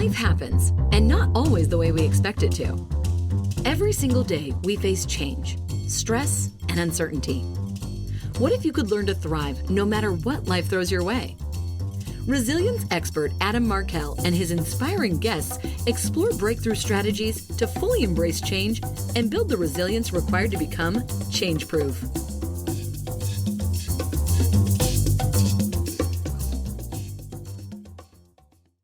Life happens, and not always the way we expect it to. Every single day, we face change, stress, and uncertainty. What if you could learn to thrive no matter what life throws your way? Resilience expert Adam Markell and his inspiring guests explore breakthrough strategies to fully embrace change and build the resilience required to become change-proof.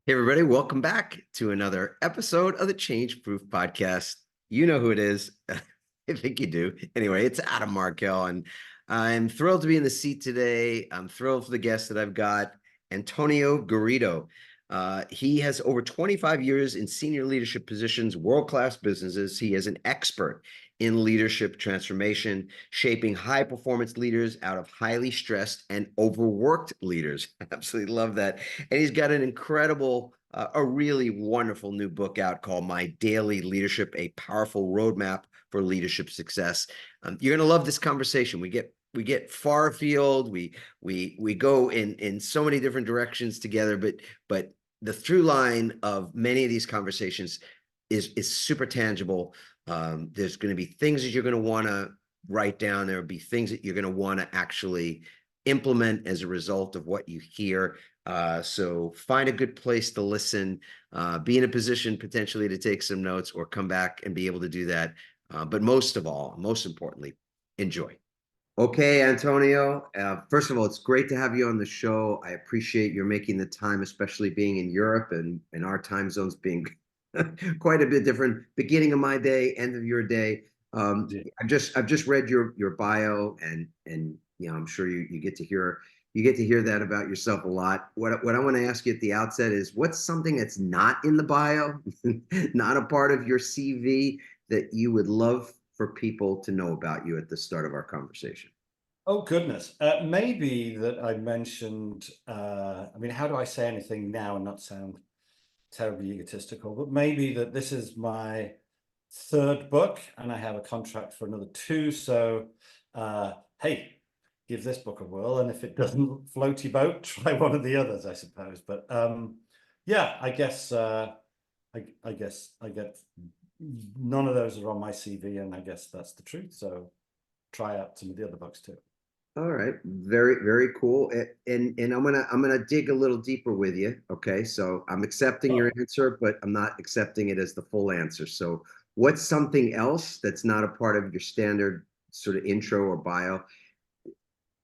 Hey, everybody, welcome back to another episode of the Change Proof Podcast. You know who it is. I think you do. Anyway, it's Adam Markell, and I'm thrilled to be in the seat today. I'm thrilled for the guest that I've got, Antonio Garrido. He has over 25 years in senior leadership positions, world-class businesses. He is an expert in leadership transformation, shaping high-performance leaders out of highly stressed and overworked leaders. I absolutely love that. And he's got an incredible, a really wonderful new book out called My Daily Leadership, A Powerful Roadmap for Leadership Success. You're going to love this conversation. We get far afield. We go in so many different directions together, but the through line of many of these conversations is super tangible. There's going to be things that you're going to want to write down. There will be things that you're going to want to actually implement as a result of what you hear. So find a good place to listen, be in a position potentially to take some notes or come back and be able to do that. But most of all, most importantly, enjoy. Okay, Antonio, first of all, it's great to have you on the show. I appreciate your making the time, especially being in Europe and our time zones being quite a bit different. Beginning of my day, end of your day. I've just read your bio, and you know, I'm sure you get to hear that about yourself a lot. What I want to ask you at the outset is, what's something that's not in the bio, not a part of your CV, that you would love for people to know about you at the start of our conversation? Oh, goodness. Maybe that I mentioned, I mean, how do I say anything now and not sound terribly egotistical? But maybe that this is my third book and I have a contract for another two. So, hey, give this book a whirl. And if it doesn't float your boat, try one of the others, I suppose. But yeah, I guess I get none of those are on my CV, and I guess that's the truth. So try out some of the other books too. All right, very, very cool. And I'm gonna dig a little deeper with you. Okay, so I'm accepting your answer, but I'm not accepting it as the full answer. So what's something else that's not a part of your standard sort of intro or bio?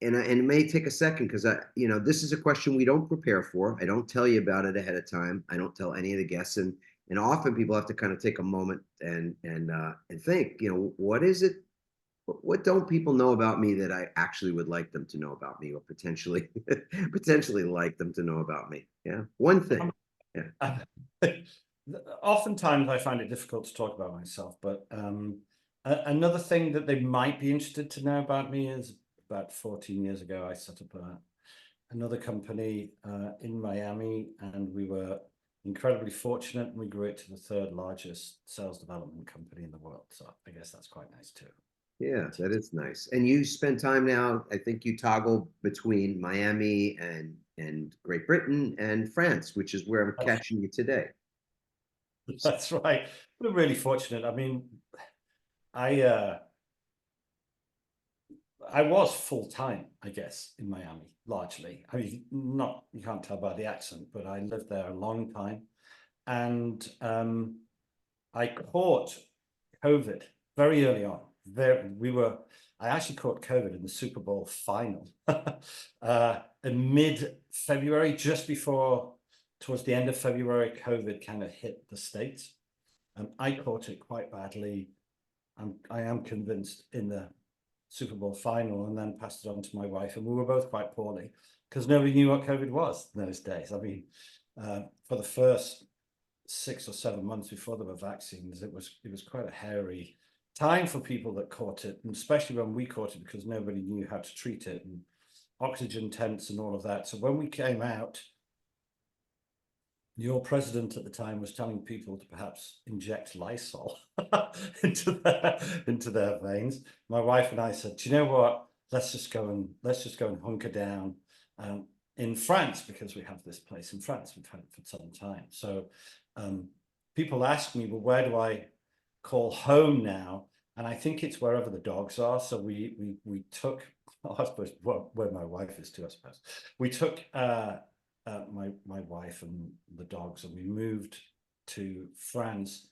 And it may take a second, because this is a question we don't prepare for. I don't tell you about it ahead of time. I don't tell any of the guests, and often people have to kind of take a moment and think, what is it? What don't people know about me that I actually would like them to know about me, or potentially like them to know about me? Yeah, one thing. Yeah. Oftentimes I find it difficult to talk about myself, but another thing that they might be interested to know about me is, about 14 years ago, I set up another company in Miami, and we were incredibly fortunate, and we grew it to the third largest sales development company in the world. So I guess that's quite nice too. Yeah, that is nice. And you spend time now, I think you toggle between Miami and Great Britain and France, which is where I'm catching you today. That's right. We're really fortunate. I mean, I was full-time, I guess, in Miami, largely. I mean, you can't tell by the accent, but I lived there a long time. And I caught COVID very early on. I actually caught COVID in the Super Bowl final in mid-February, just before, towards the end of February, COVID kind of hit the States. I caught it quite badly. I am convinced in the Super Bowl final, and then passed it on to my wife, and we were both quite poorly because nobody knew what COVID was in those days. I mean, for the first 6 or 7 months before there were vaccines, it was quite a hairy time for people that caught it, and especially when we caught it, because nobody knew how to treat it, and oxygen tents and all of that. So when we came out, your president at the time was telling people to perhaps inject Lysol into their veins. My wife and I said, "Do you know what? Let's just go and hunker down." in France because we have this place in France. We've had it for some time. So people ask me, well, where do I call home now? And I think it's wherever the dogs are. So we took, I suppose, where my wife is too, I suppose. We took my wife and the dogs, and we moved to France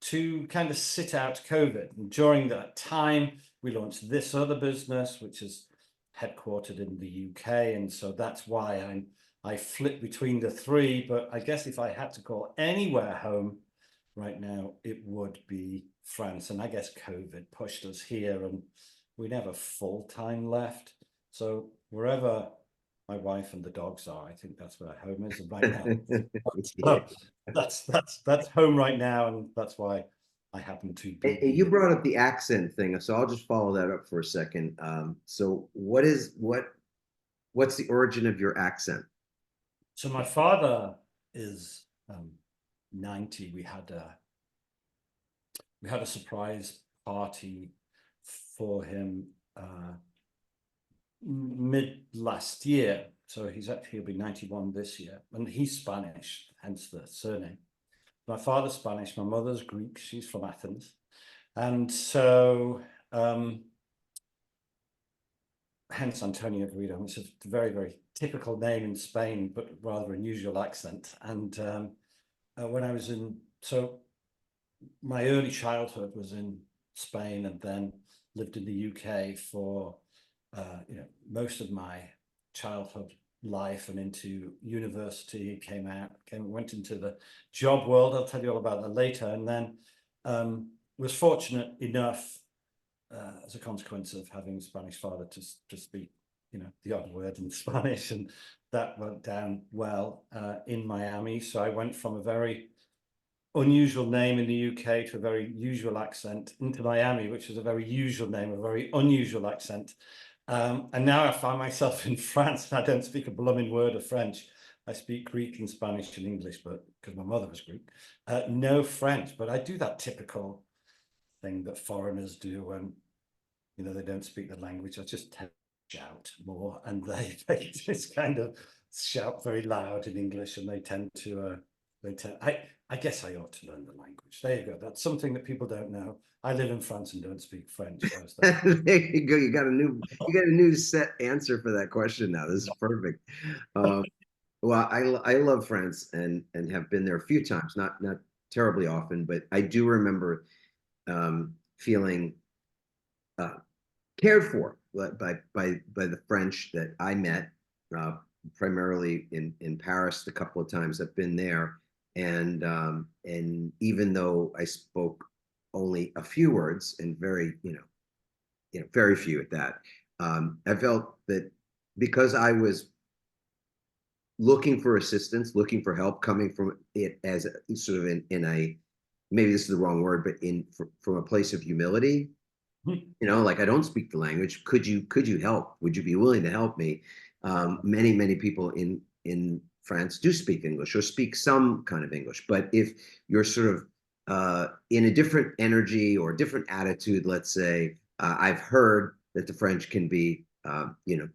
to kind of sit out COVID. And during that time, we launched this other business, which is headquartered in the UK. And so that's why I flip between the three. But I guess if I had to call anywhere home right now, it would be France. And I guess COVID pushed us here, and we never full time left. So wherever my wife and the dogs are, I think that's where home is right now. So that's home right now, and that's why I happen to be. You brought up the accent thing, so I'll just follow that up for a second. So what's the origin of your accent? So my father is 90. We had a surprise party for him mid last year. So he'll be 91 this year, and he's Spanish, hence the surname. My father's Spanish, my mother's Greek, she's from Athens. And so hence Antonio Garrido, which is a very, very typical name in Spain, but rather unusual accent. And when I was so my early childhood was in Spain, and then lived in the UK for most of my childhood life, and into university, went into the job world. I'll tell you all about that later. And then was fortunate enough, as a consequence of having a Spanish father, to speak the odd word in Spanish, and that went down well in Miami. So I went from a very unusual name in the UK to a very usual accent into Miami, which was a very usual name, a very unusual accent. And now I find myself in France, and I don't speak a blooming word of French. I speak Greek and Spanish and English, but because my mother was Greek, no French. But I do that typical thing that foreigners do when they don't speak the language. I just tend to shout more, and they just kind of shout very loud in English, and they tend to I guess I ought to learn the language. There you go. That's something that people don't know. I live in France and don't speak French. There you go. You got a new set answer for that question now. This is perfect. Well, I love France and have been there a few times, not terribly often, but I do remember feeling cared for by the French that I met, primarily in Paris. A couple of times I've been there, and even though I spoke only a few words, and very very few at that, I felt that because I was looking for assistance, looking for help, coming from it as sort of in a, maybe this is the wrong word, but from a place of humility. Like, I don't speak the language. Could you help? Would you be willing to help me? Many people in France do speak English or speak some kind of English. But if you're sort of in a different energy or different attitude, let's say, I've heard that the French can be,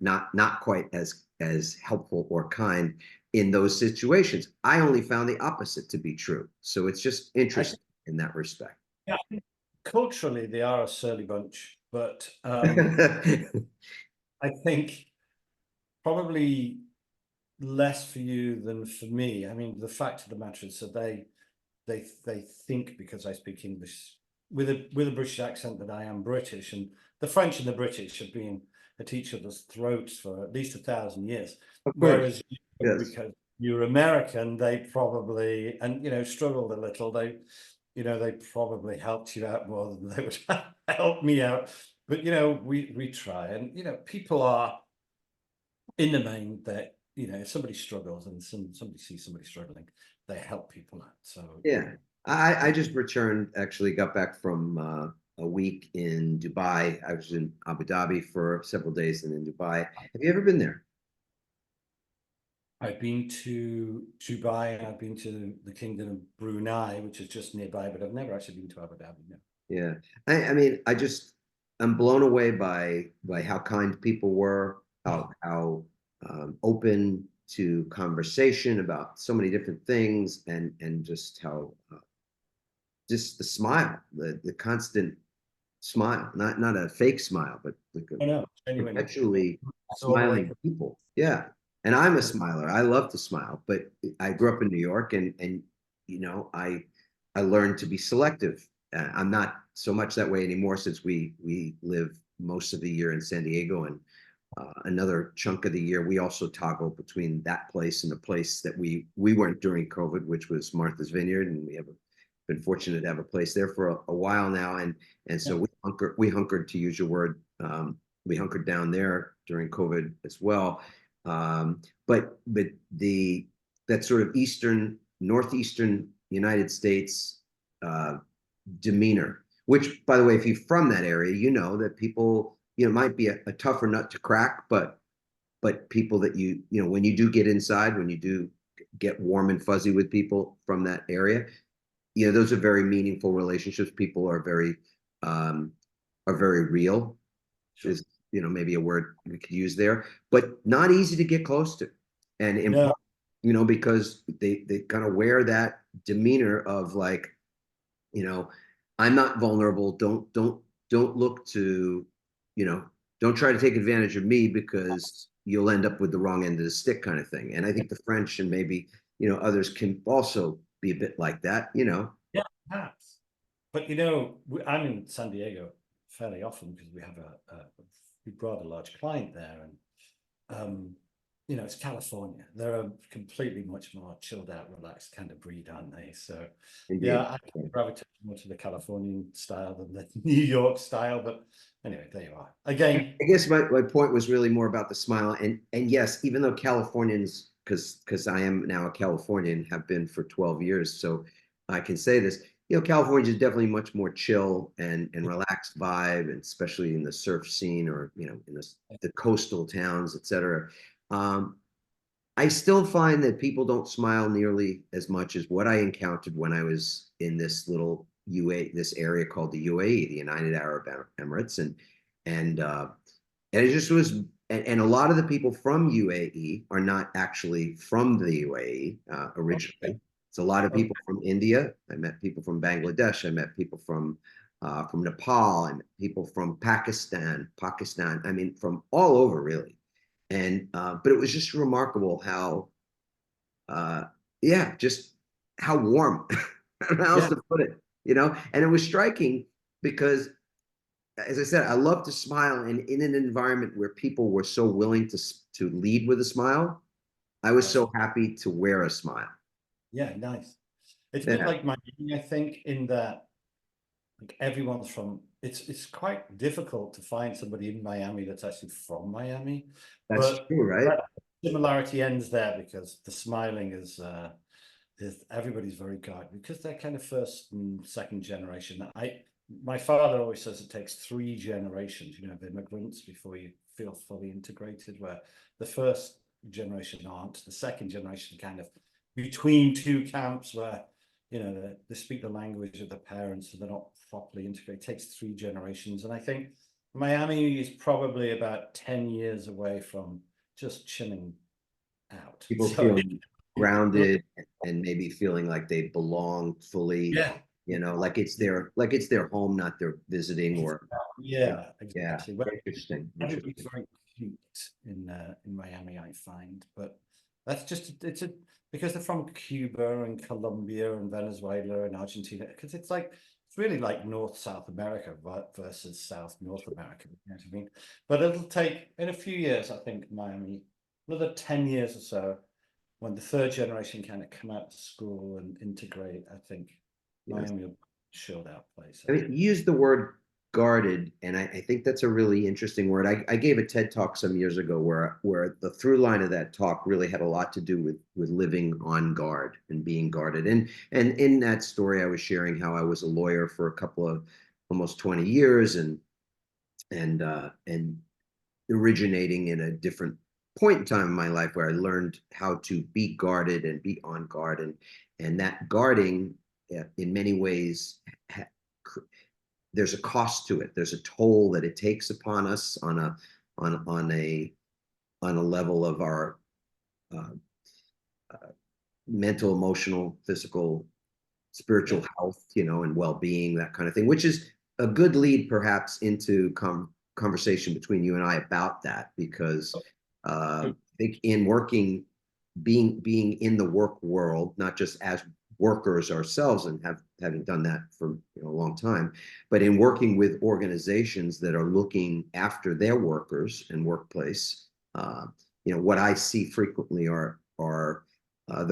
not quite as helpful or kind in those situations. I only found the opposite to be true. So it's just interesting in that respect. Yeah. Culturally, they are a surly bunch, but I think probably less for you than for me. I mean, the fact of the matter is that they think, because I speak English with a British accent, that I am British, and the French and the British have been at each other's throats for at least 1,000 years. Whereas yes. Because you're American, they probably struggled a little. They probably helped you out more than they would help me out. But we try, and people are, in the main, that if somebody struggles and somebody sees somebody struggling, they help people out. So yeah, I just returned. Actually, got back from a week in Dubai. I was in Abu Dhabi for several days, and in Dubai. Have you ever been there? I've been to Dubai, and I've been to the Kingdom of Brunei, which is just nearby, but I've never actually been to Abu Dhabi. No. Yeah, I mean, I'm blown away by how kind people were, how open to conversation about so many different things, and just how just the smile, the constant smile, not a fake smile, but like a I know, genuine. perpetually That's all the way. smiling people. Yeah. And I'm a smiler. I love to smile, but I grew up in New York, and you know, I learned to be selective. I'm not so much that way anymore, since we live most of the year in San Diego, and another chunk of the year we also toggle between that place and the place that we weren't during COVID, which was Martha's Vineyard, and we have been fortunate to have a place there for a while now, and so we hunkered, to use your word, we hunkered down there during COVID as well. But the that sort of northeastern United States demeanor, which, by the way, if you're from that area, you know that people, might be a tougher nut to crack, but people that when you do get inside, when you do get warm and fuzzy with people from that area, those are very meaningful relationships. People are very real, is maybe a word we could use there, but not easy to get close to, and in No. part, because they kind of wear that demeanor of like, I'm not vulnerable. Don't look to, don't try to take advantage of me, because you'll end up with the wrong end of the stick, kind of thing. And I think the French and maybe, others can also be a bit like that. Yeah, perhaps. But I'm in San Diego fairly often because we have we brought a large client there, and it's California. They're a completely much more chilled out, relaxed kind of breed, aren't they? So Indeed. yeah, I gravitate more to the Californian style than the New York style. But anyway, there you are. Again, I guess my point was really more about the smile, and yes, even though Californians, because I am now a Californian, have been for 12 years, so I can say this. California is definitely much more chill and relaxed vibe, and especially in the surf scene, or in the coastal towns, etc. I still find that people don't smile nearly as much as what I encountered when I was in this area called the UAE, the United Arab Emirates, and it just was, and a lot of the people from UAE are not actually from the UAE originally. It's a lot of people from India. I met people from Bangladesh. I met people from Nepal. I met people from Pakistan. I mean, from all over, really. And but it was just remarkable how, yeah, just how warm. I don't know how else to put it, And it was striking because, as I said, I love to smile, and in an environment where people were so willing to lead with a smile, I was so happy to wear a smile. Yeah, nice. It's a bit like Miami, I think, in that like everyone's from. It's quite difficult to find somebody in Miami that's actually from Miami. That's true, right? That similarity ends there because the smiling is everybody's very guarded because they're kind of first and second generation. My father always says it takes 3 generations, of immigrants before you feel fully integrated, where the first generation aren't, the second generation kind of between two camps where, they speak the language of the parents and they're not properly integrated. It takes 3 generations. And I think Miami is probably about 10 years away from just chilling out. People feeling grounded and maybe feeling like they belong fully. Yeah. Like it's their home, not their visiting or. Yeah, exactly. Yeah, interesting. Everybody's very cute in Miami, I find, but that's just because they're from Cuba and Colombia and Venezuela and Argentina, because it's really like North-South America versus South-North America. You know what I mean? But it'll take, in a few years, I think, Miami, another 10 years or so, when the 3rd generation kind of come out to school and integrate, I think Miami will be a chilled out place. I mean, use the word guarded, and I think that's a really interesting word. I gave a TED talk some years ago where the through line of that talk really had a lot to do with living on guard and being guarded. And in that story, I was sharing how I was a lawyer for a couple of almost 20 years, and originating in a different point in time in my life where I learned how to be guarded and be on guard, and that guarding, in many ways, there's a cost to it. There's a toll that it takes upon us on a level of our uh, mental, emotional, physical, spiritual health, and well-being, that kind of thing, which is a good lead perhaps into conversation between you and I about that, because I think in working, being in the work world, not just as workers ourselves and having done that for a long time, but in working with organizations that are looking after their workers and workplace, what I see frequently are a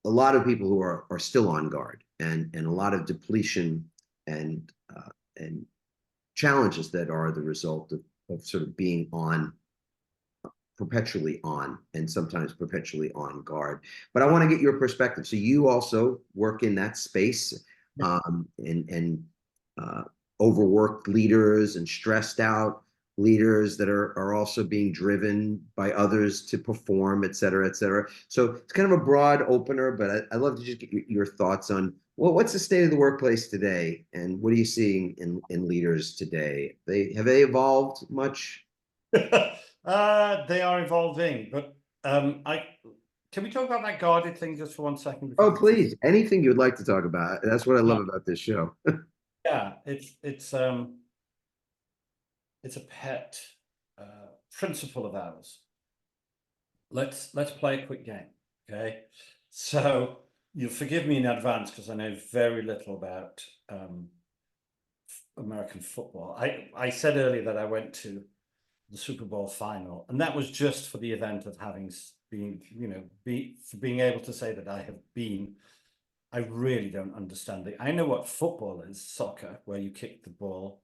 lot of people who are still on guard, and a lot of depletion and challenges that are the result of sort of being perpetually on, and sometimes perpetually on guard. But I want to get your perspective. So you also work in that space, and overworked leaders and stressed out leaders that are also being driven by others to perform, et cetera, et cetera. So it's kind of a broad opener, but I'd love to just get your thoughts on, well, what's the state of the workplace today, and what are you seeing in leaders today? Have they evolved much? They are evolving, but I can we talk about that guarded thing just for 1 second? Oh, Because please, anything you'd like to talk about. That's what I love about this show. yeah, it's a pet principle of ours. Let's play a quick game, okay? So you'll forgive me in advance because I know very little about American football. I said earlier that I went to the Super Bowl final, and that was just for the event of having been, for being able to say that I have been. I really don't understand it. I know what football is, soccer, where you kick the ball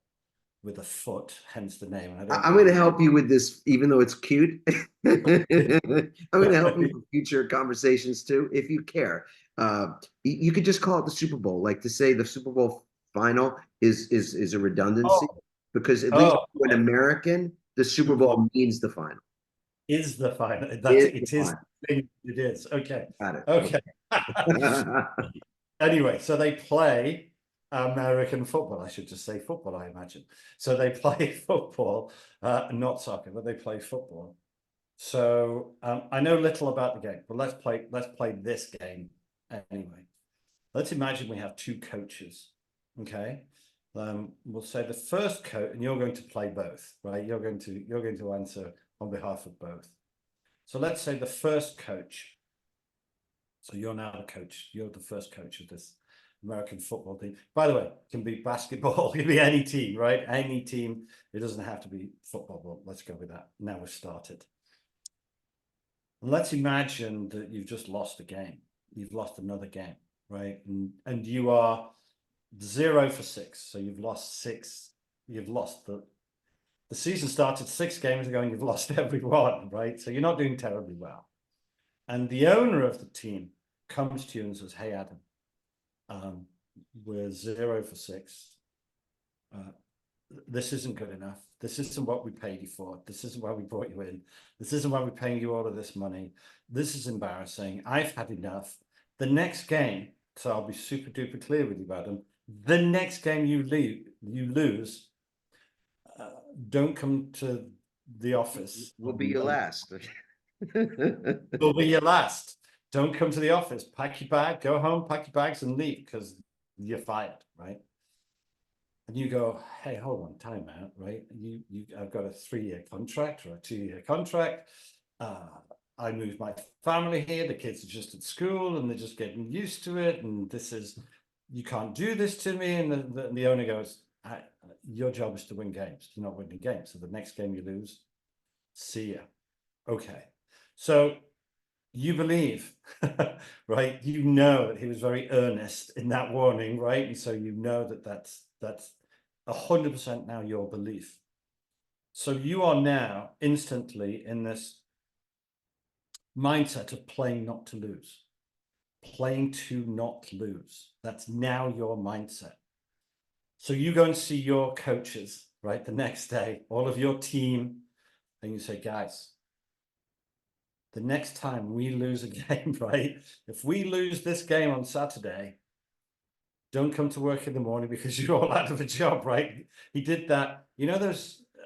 with a foot, hence the name. I'm going to help you with this, even though it's cute. I'm going to help you with future conversations too, if you care. You could just call it the Super Bowl, like to say the Super Bowl final is a redundancy, because at least to an American, the Super Bowl means the final. Is the final. It is. It is. Okay. Got it. Okay. Anyway, so they play American football. I should just say football, I imagine. So they play football, not soccer, but they play football. So I know little about the game, but let's play this game anyway. Let's imagine we have two coaches. Okay. We'll say the first coach, and you're going to play both, right? You're going to answer on behalf of both. So let's say the first coach. So you're now the coach. You're the first coach of this American football team. By the way, it can be basketball, it can be any team, right? Any team. It doesn't have to be football, but let's go with that. Now we've started. And let's imagine that you've just lost a game. You've lost another game, right? And you are 0 for 6. So you've lost 6. You've lost the season started 6 games ago and you've lost every one, right? So you're not doing terribly well. And the owner of the team comes to you and says, hey, Adam, we're 0 for 6. This isn't good enough. This isn't what we paid you for. This isn't why we brought you in. This isn't why we're paying you all of this money. This is embarrassing. I've had enough. The next game, so I'll be super duper clear with you, Adam, the next game you lose, don't come to the office. Will be your last. Will be your last. Don't come to the office. Pack your bag, go home, pack your bags and leave because you're fired, right? And you go, hey, hold on, time out, right? I've got a 3-year contract or a 2-year contract. I moved my family here. The kids are just at school and they're just getting used to it. And you can't do this to me. And the owner goes, your job is to win games. You're not winning games. So the next game you lose, see ya. Okay. So you believe, right? You know that he was very earnest in that warning, right? And so you know that that's 100% now your belief. So you are now instantly in this mindset of playing not to lose, playing to not lose. That's now your mindset. So you go and see your coaches, right? The next day, all of your team, and you say, guys, the next time we lose a game, right? If we lose this game on Saturday, don't come to work in the morning because you're all out of a job, right? He did that. You know,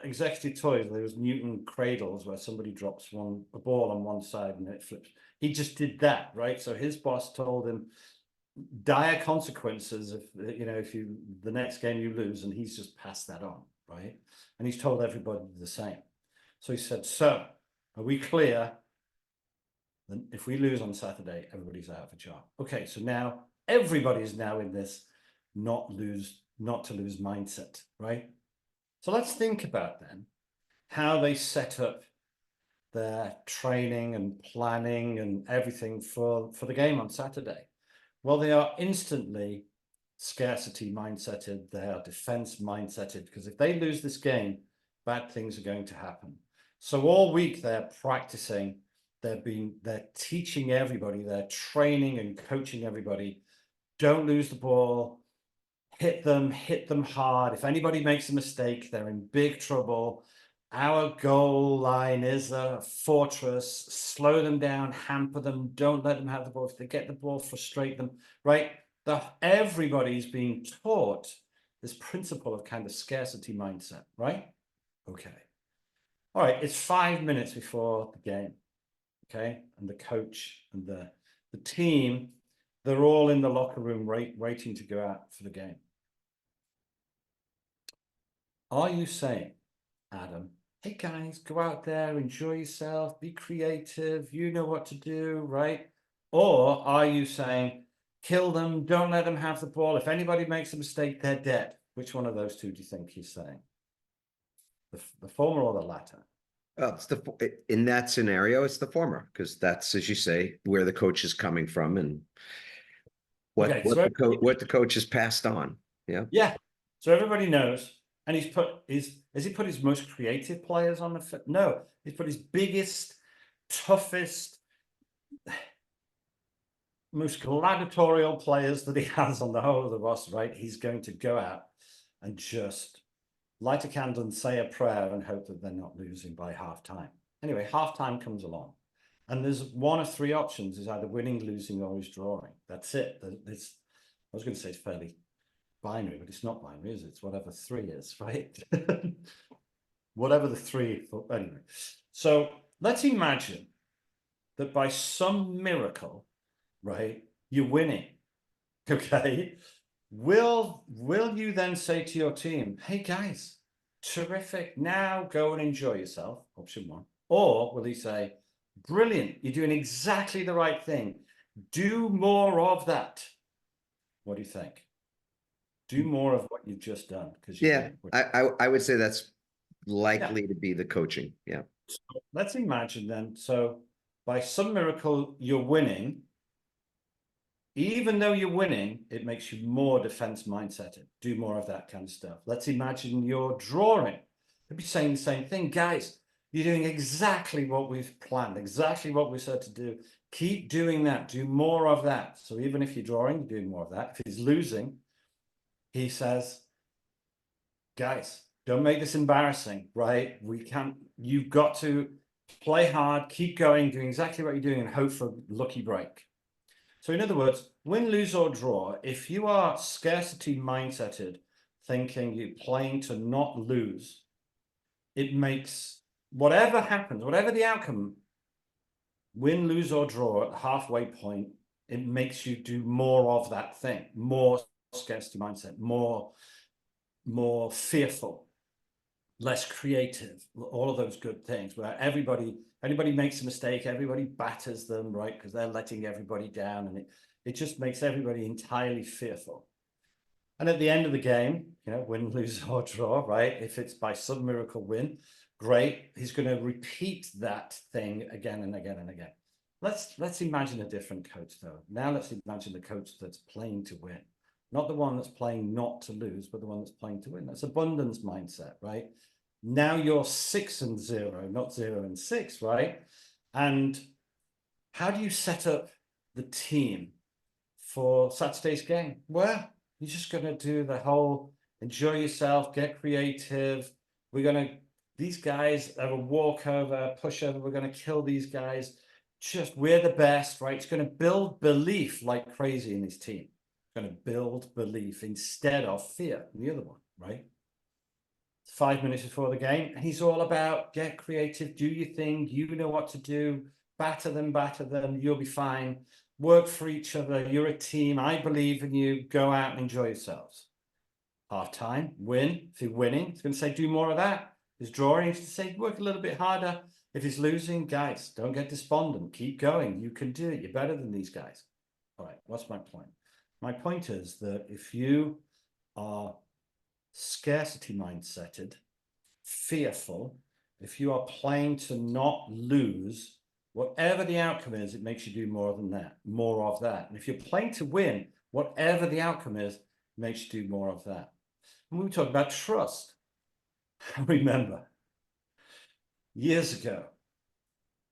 executive toys, there was Newton cradles where somebody drops a ball on one side and it flips. He just did that, right? So his boss told him dire consequences if the next game you lose, and he's just passed that on, right? And he's told everybody the same. So he said, so are we clear? Then if we lose on Saturday, everybody's out of a job. Okay, so now everybody's now in this not to lose mindset, right? So let's think about then how they set up their training and planning and everything for the game on Saturday. Well, they are instantly scarcity mindseted. They are defense mindseted, because if they lose this game, bad things are going to happen. So all week they're practicing, they're teaching everybody, they're training and coaching everybody. Don't lose the ball, hit them hard. If anybody makes a mistake, they're in big trouble. Our goal line is a fortress. Slow them down, hamper them, don't let them have the ball. If they get the ball, frustrate them, right? Everybody's being taught this principle of kind of scarcity mindset, right? Okay. All right, it's 5 minutes before the game, okay? And the coach and the team, they're all in the locker room waiting to go out for the game. Are you saying, Adam, hey guys, go out there, enjoy yourself, be creative, you know what to do, right? Or are you saying, kill them, don't let them have the ball, if anybody makes a mistake, they're dead? Which one of those two do you think he's saying? The former or the latter? Well, in that scenario, it's the former, because that's, as you say, where the coach is coming from and what the coach has passed on. Yeah. Yeah. So everybody knows, and has he put his most creative players on the field? No, he's put his biggest, toughest, most gladiatorial players that he has on the whole of the roster, right? He's going to go out and just light a candle and say a prayer and hope that they're not losing by halftime. Anyway, halftime comes along, and there's one of three options: is either winning, losing, or is drawing. That's it. I was going to say it's fairly binary, but it's not binary, is it? It's whatever three is, right? Whatever the three. Anyway, so let's imagine that by some miracle, right, you're winning. Okay. Will you then say to your team, hey guys, terrific, now go and enjoy yourself, option one? Or will he say, brilliant, you're doing exactly the right thing, do more of that? What do you think? Do more of what you've just done. Because I would say that's likely to be the coaching. Yeah. So let's imagine then, so by some miracle you're winning. Even though you're winning, it makes you more defense mindseted. Do more of that kind of stuff. Let's imagine you're drawing. They'd be saying the same thing. Guys, you're doing exactly what we've planned, exactly what we said to do. Keep doing that. Do more of that. So even if you're drawing, you're doing more of that. If he's losing, he says, guys, don't make this embarrassing, right? You've got to play hard, keep going, doing exactly what you're doing, and hope for a lucky break. So in other words, win, lose, or draw, if you are scarcity mindseted, thinking you're playing to not lose, it makes whatever happens, whatever the outcome, win, lose, or draw at the halfway point, it makes you do more of that thing, more scarcity mindset, more fearful, less creative, all of those good things, where anybody makes a mistake, everybody batters them, right? Because they're letting everybody down, and it just makes everybody entirely fearful. And at the end of the game, win, lose, or draw, right? If it's by some miracle win, great. He's going to repeat that thing again and again and again. Let's imagine a different coach, though. Now let's imagine the coach that's playing to win. Not the one that's playing not to lose, but the one that's playing to win. That's abundance mindset, right? Now you're 6-0, not 0-6, right? And how do you set up the team for Saturday's game? Well, you're just going to do the whole enjoy yourself, get creative. These guys have a walkover, pushover. We're going to kill these guys. We're the best, right? It's going to build belief like crazy in his team. Going to build belief instead of fear, the other one, right? 5 minutes before the game, and he's all about get creative, do your thing, you know what to do, batter them, you'll be fine, work for each other, you're a team, I believe in you, go out and enjoy yourselves. Half time, win. If you're winning, he's going to say do more of that. If he's drawing, he's going to say work a little bit harder. If he's losing, guys, don't get despondent, keep going, you can do it, you're better than these guys. All right, what's my point? My point is that if you are scarcity mindseted, fearful, if you are playing to not lose, whatever the outcome is, it makes you do more of that. And if you're playing to win, whatever the outcome is, it makes you do more of that. And we talk about trust. I remember years ago,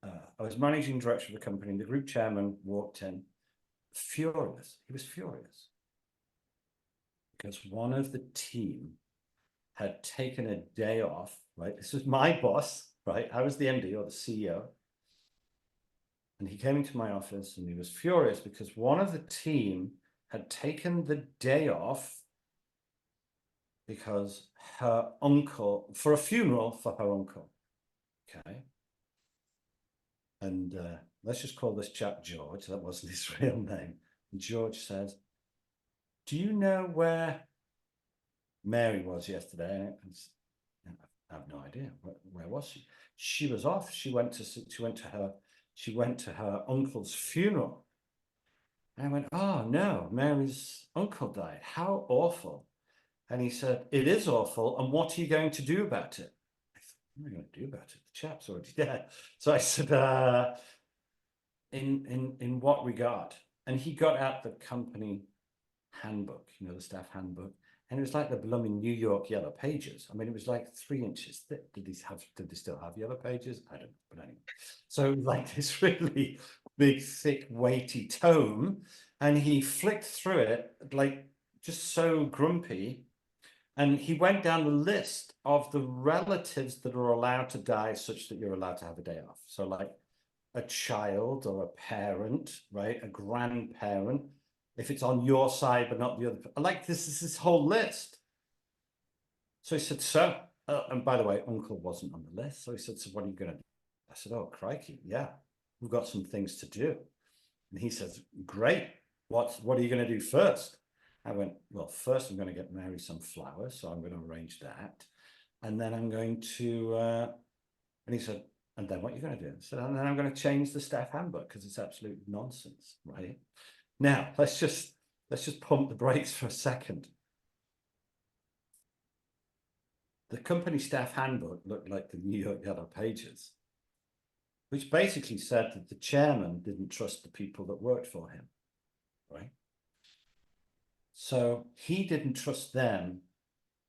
I was managing director of the company, and the group chairman walked in, furious. He was furious because one of the team had taken a day off, right? This was my boss, right? I was the MD or the CEO. And he came into my office and he was furious because one of the team had taken the day off because her uncle, for a funeral for her uncle. Okay. And let's just call this chap George. That wasn't his real name. And George says, do you know where Mary was yesterday? I have no idea. Where was she? She was off. She went to her uncle's funeral. And I went, oh no, Mary's uncle died. How awful. And he said, it is awful. And what are you going to do about it? I thought, what am I going to do about it? The chap's already dead. So I said, in what regard? And he got out the company handbook, the staff handbook. And it was like the blooming New York Yellow Pages. I mean, it was like 3 inches thick. Did they still have Yellow Pages? I don't know, but anyway. So like this really big, thick, weighty tome. And he flicked through it, like just so grumpy. And he went down the list of the relatives that are allowed to die such that you're allowed to have a day off. So like a child or a parent, right? A grandparent, if it's on your side but not the other, like this whole list. So he said, and by the way, uncle wasn't on the list. So he said, so what are you going to do? I said, oh, crikey, yeah, we've got some things to do. And he says, great, what are you going to do first? I went, well, first I'm going to get Mary some flowers, so I'm going to arrange that. And then I'm going to, and he said, and then what are you going to do? I said, and then I'm going to change the staff handbook because it's absolute nonsense, right? Now, let's just pump the brakes for a second. The company staff handbook looked like the New York Yellow Pages, which basically said that the chairman didn't trust the people that worked for him, right? So he didn't trust them.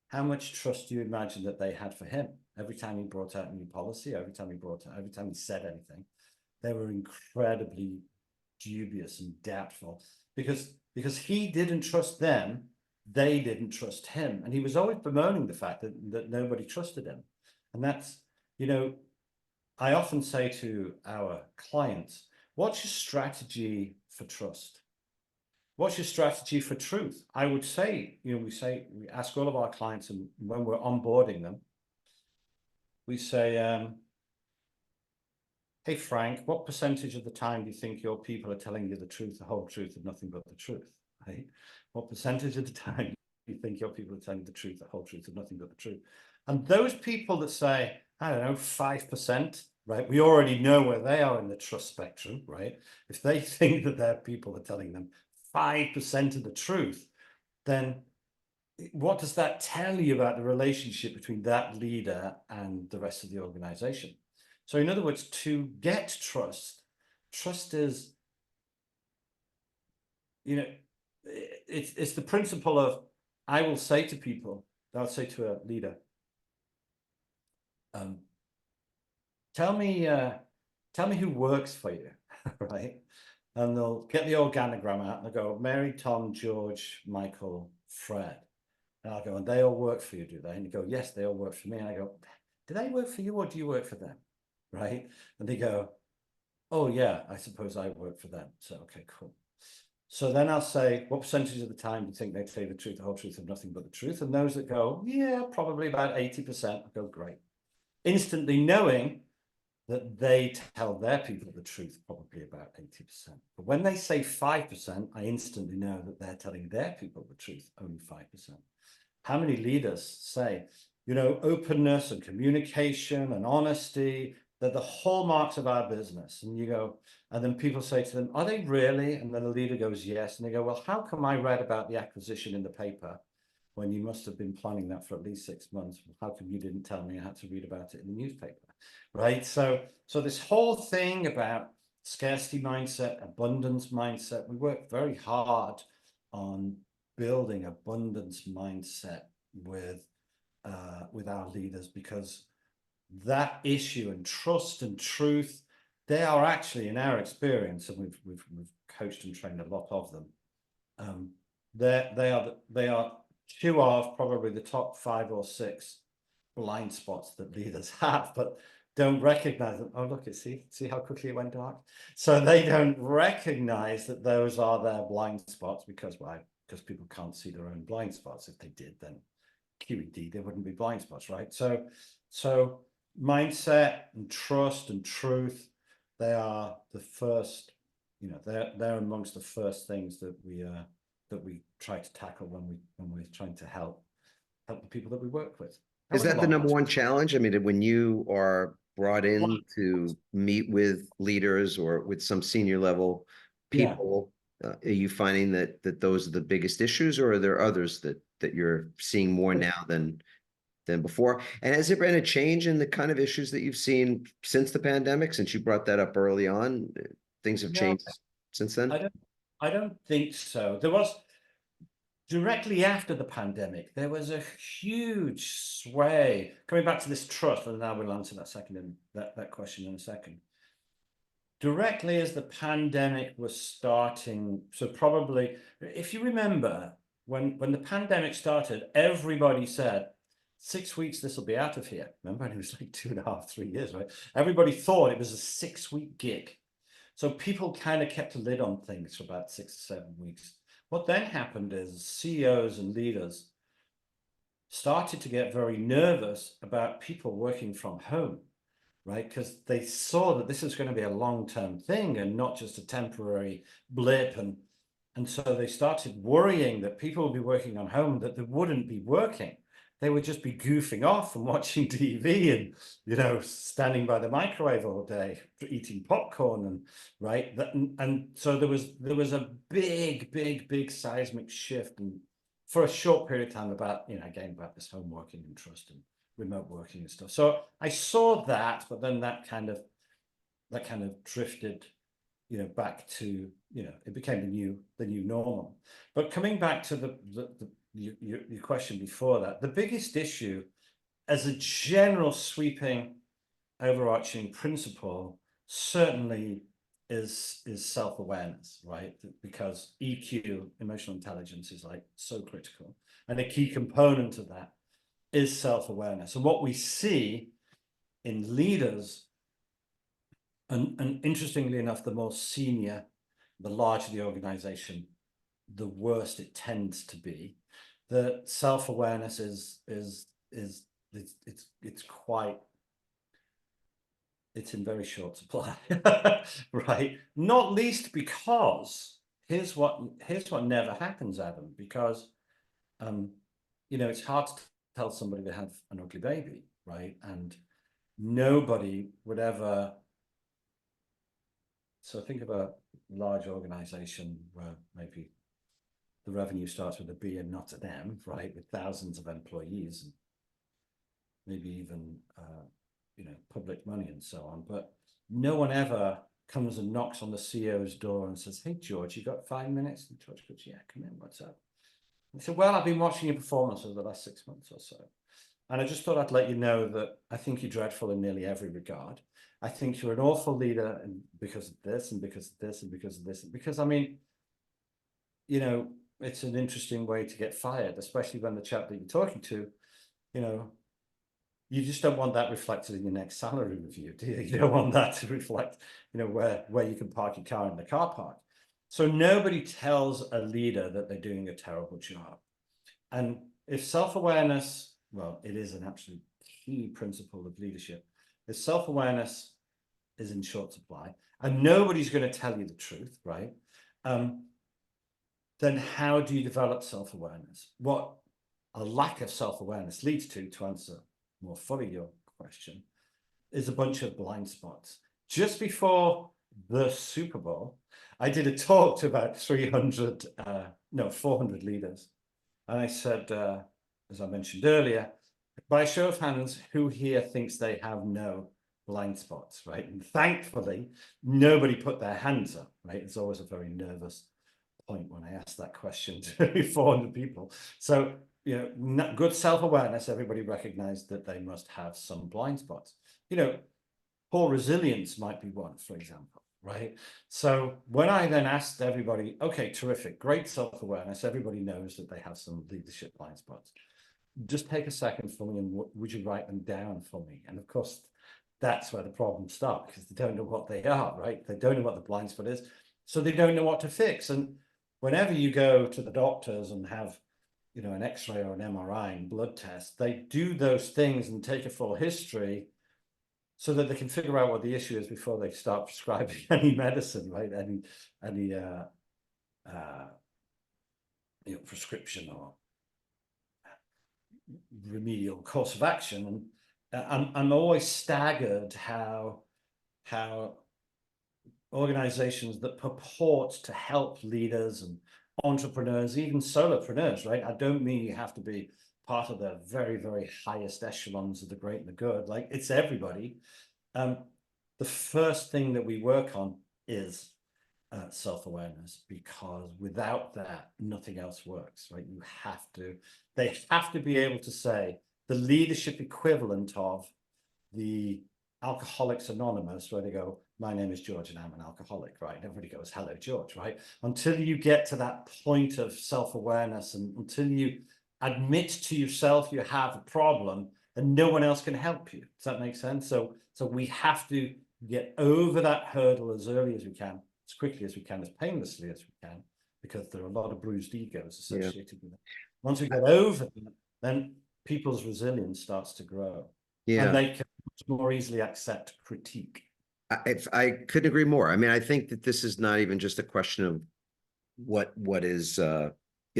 How much trust do you imagine that they had for him? Every time he brought out a new policy, every time he said anything, they were incredibly dubious and doubtful because he didn't trust them, they didn't trust him. And he was always bemoaning the fact that nobody trusted him. And that's, I often say to our clients, what's your strategy for trust? What's your strategy for truth? I would say, we ask all of our clients, and when we're onboarding them, we say, hey, Frank, what percentage of the time do you think your people are telling you the truth, the whole truth, and nothing but the truth? Right? What percentage of the time do you think your people are telling you the truth, the whole truth, and nothing but the truth? And those people that say, I don't know, 5%, right? We already know where they are in the trust spectrum, right? If they think that their people are telling them 5% of the truth, then what does that tell you about the relationship between that leader and the rest of the organization? So in other words, to get trust is, it's the principle of, I will say to people, I'll say to a leader, tell me who works for you, right? And they'll get the organogram out and they'll go, Mary, Tom, George, Michael, Fred. And I'll go, and they all work for you, do they? And you go, yes, they all work for me. And I go, do they work for you or do you work for them? Right? And they go, oh yeah, I suppose I work for them. So, okay, cool. So then I'll say, what percentage of the time do you think they'd say the truth, the whole truth, and nothing but the truth? And those that go, yeah, probably about 80%, I go, great. Instantly knowing that they tell their people the truth, probably about 80%. But when they say 5%, I instantly know that they're telling their people the truth, only 5%. How many leaders say, openness and communication and honesty, they're the hallmarks of our business. And you go, and then people say to them, are they really? And then the leader goes, yes. And they go, well, how come I read about the acquisition in the paper when you must have been planning that for at least 6 months? How come you didn't tell me I had to read about it in the newspaper? Right. So this whole thing about scarcity mindset, abundance mindset, we work very hard on building abundance mindset with our leaders, because that issue and trust and truth, they are actually, in our experience, and we've coached and trained a lot of them. They are two of probably the top 5 or 6 blind spots that leaders have, but don't recognize them. Oh, look, see how quickly it went dark. So they don't recognize that those are their blind spots. Because why? Because people can't see their own blind spots. If they did, then QED, there wouldn't be blind spots, right? So mindset and trust and truth, they are the first, they're amongst the first things that we try to tackle when we're trying to help the people that we work with. Is that the number one challenge? I mean, when you are brought in to meet with leaders or with some senior level people, are you finding that those are the biggest issues, or are there others that you're seeing more now than before? And has there been a change in the kind of issues that you've seen since the pandemic? Since you brought that up early on, things have changed since then? I don't think so. There was, directly after the pandemic, there was a huge sway. Coming back to this trust, and now we'll answer that question in a second. Directly as the pandemic was starting, so probably, if you remember, when the pandemic started, everybody said, 6 weeks, this will be out of here. Remember, and it was like 2.5, 3 years, right? Everybody thought it was a 6-week gig. So people kind of kept a lid on things for about 6 or 7 weeks. What then happened is CEOs and leaders started to get very nervous about people working from home, right? Because they saw that this was going to be a long-term thing and not just a temporary blip. And so they started worrying that people would be working on home, that they wouldn't be working. They would just be goofing off and watching TV and, standing by the microwave all day, eating popcorn and right. And so there was a big seismic shift, and for a short period of time about, again, about this home working and trust and remote working and stuff. So I saw that, but then that kind of drifted, back to, it became the new normal. But coming back to your question before that, the biggest issue as a general sweeping overarching principle certainly is self-awareness, right? Because EQ, emotional intelligence, is like so critical, and a key component of that is self-awareness. And what we see in leaders, and interestingly enough, the more senior, the larger the organization, the worse it tends to be. The self-awareness it's in very short supply, right? Not least because here's what never happens, Adam, because it's hard to tell somebody they have an ugly baby, right? And nobody would ever. So think of a large organization where maybe the revenue starts with a B and not an M, right? With thousands of employees and maybe even, public money and so on. But no one ever comes and knocks on the CEO's door and says, hey, George, you got 5 minutes? And George goes, yeah, come in, what's up? And he said, well, I've been watching your performance over the last 6 months or so. And I just thought I'd let you know that I think you're dreadful in nearly every regard. I think you're an awful leader, and because of this and because of this and because of this. And because, I mean, it's an interesting way to get fired, especially when the chap that you're talking to, you just don't want that reflected in your next salary review, do you? You don't want that to reflect, where you can park your car in the car park. So nobody tells a leader that they're doing a terrible job. And if self-awareness, well, it is an absolute key principle of leadership. If self-awareness is in short supply and nobody's going to tell you the truth, right? Then how do you develop self-awareness? What a lack of self-awareness leads to answer more fully your question, is a bunch of blind spots. Just before the Super Bowl, I did a talk to about 400 leaders. And I said, as I mentioned earlier, by show of hands, who here thinks they have no blind spots, right? And thankfully, nobody put their hands up, right? It's always a very nervous point when I ask that question to 400 people. So, good self-awareness, everybody recognized that they must have some blind spots. Poor resilience might be one, for example, right? So when I then asked everybody, okay, terrific, great self-awareness, everybody knows that they have some leadership blind spots. Just take a second for me and would you write them down for me? And of course, that's where the problems start, because they don't know what they are, right? They don't know what the blind spot is, so they don't know what to fix. And whenever you go to the doctors and have, an X-ray or an MRI and blood test, they do those things and take a full history so that they can figure out what the issue is before they start prescribing any medicine, right? Any prescription or remedial course of action. And I'm always staggered how organizations that purport to help leaders and entrepreneurs, even solopreneurs, right? I don't mean you have to be part of the very, very highest echelons of the great and the good. Like, it's everybody. The first thing that we work on is self-awareness, because without that, nothing else works, right? They have to be able to say the leadership equivalent of the Alcoholics Anonymous, where they go, my name is George and I'm an alcoholic, right? And everybody goes, hello, George, right? Until you get to that point of self-awareness and until you admit to yourself you have a problem and no one else can help you. Does that make sense? So we have to get over that hurdle as early as we can, as quickly as we can, as painlessly as we can, because there are a lot of bruised egos associated with it. Once we get over that, then people's resilience starts to grow. And they can more easily accept critique. I couldn't agree more. I mean, I think that this is not even just a question of what is a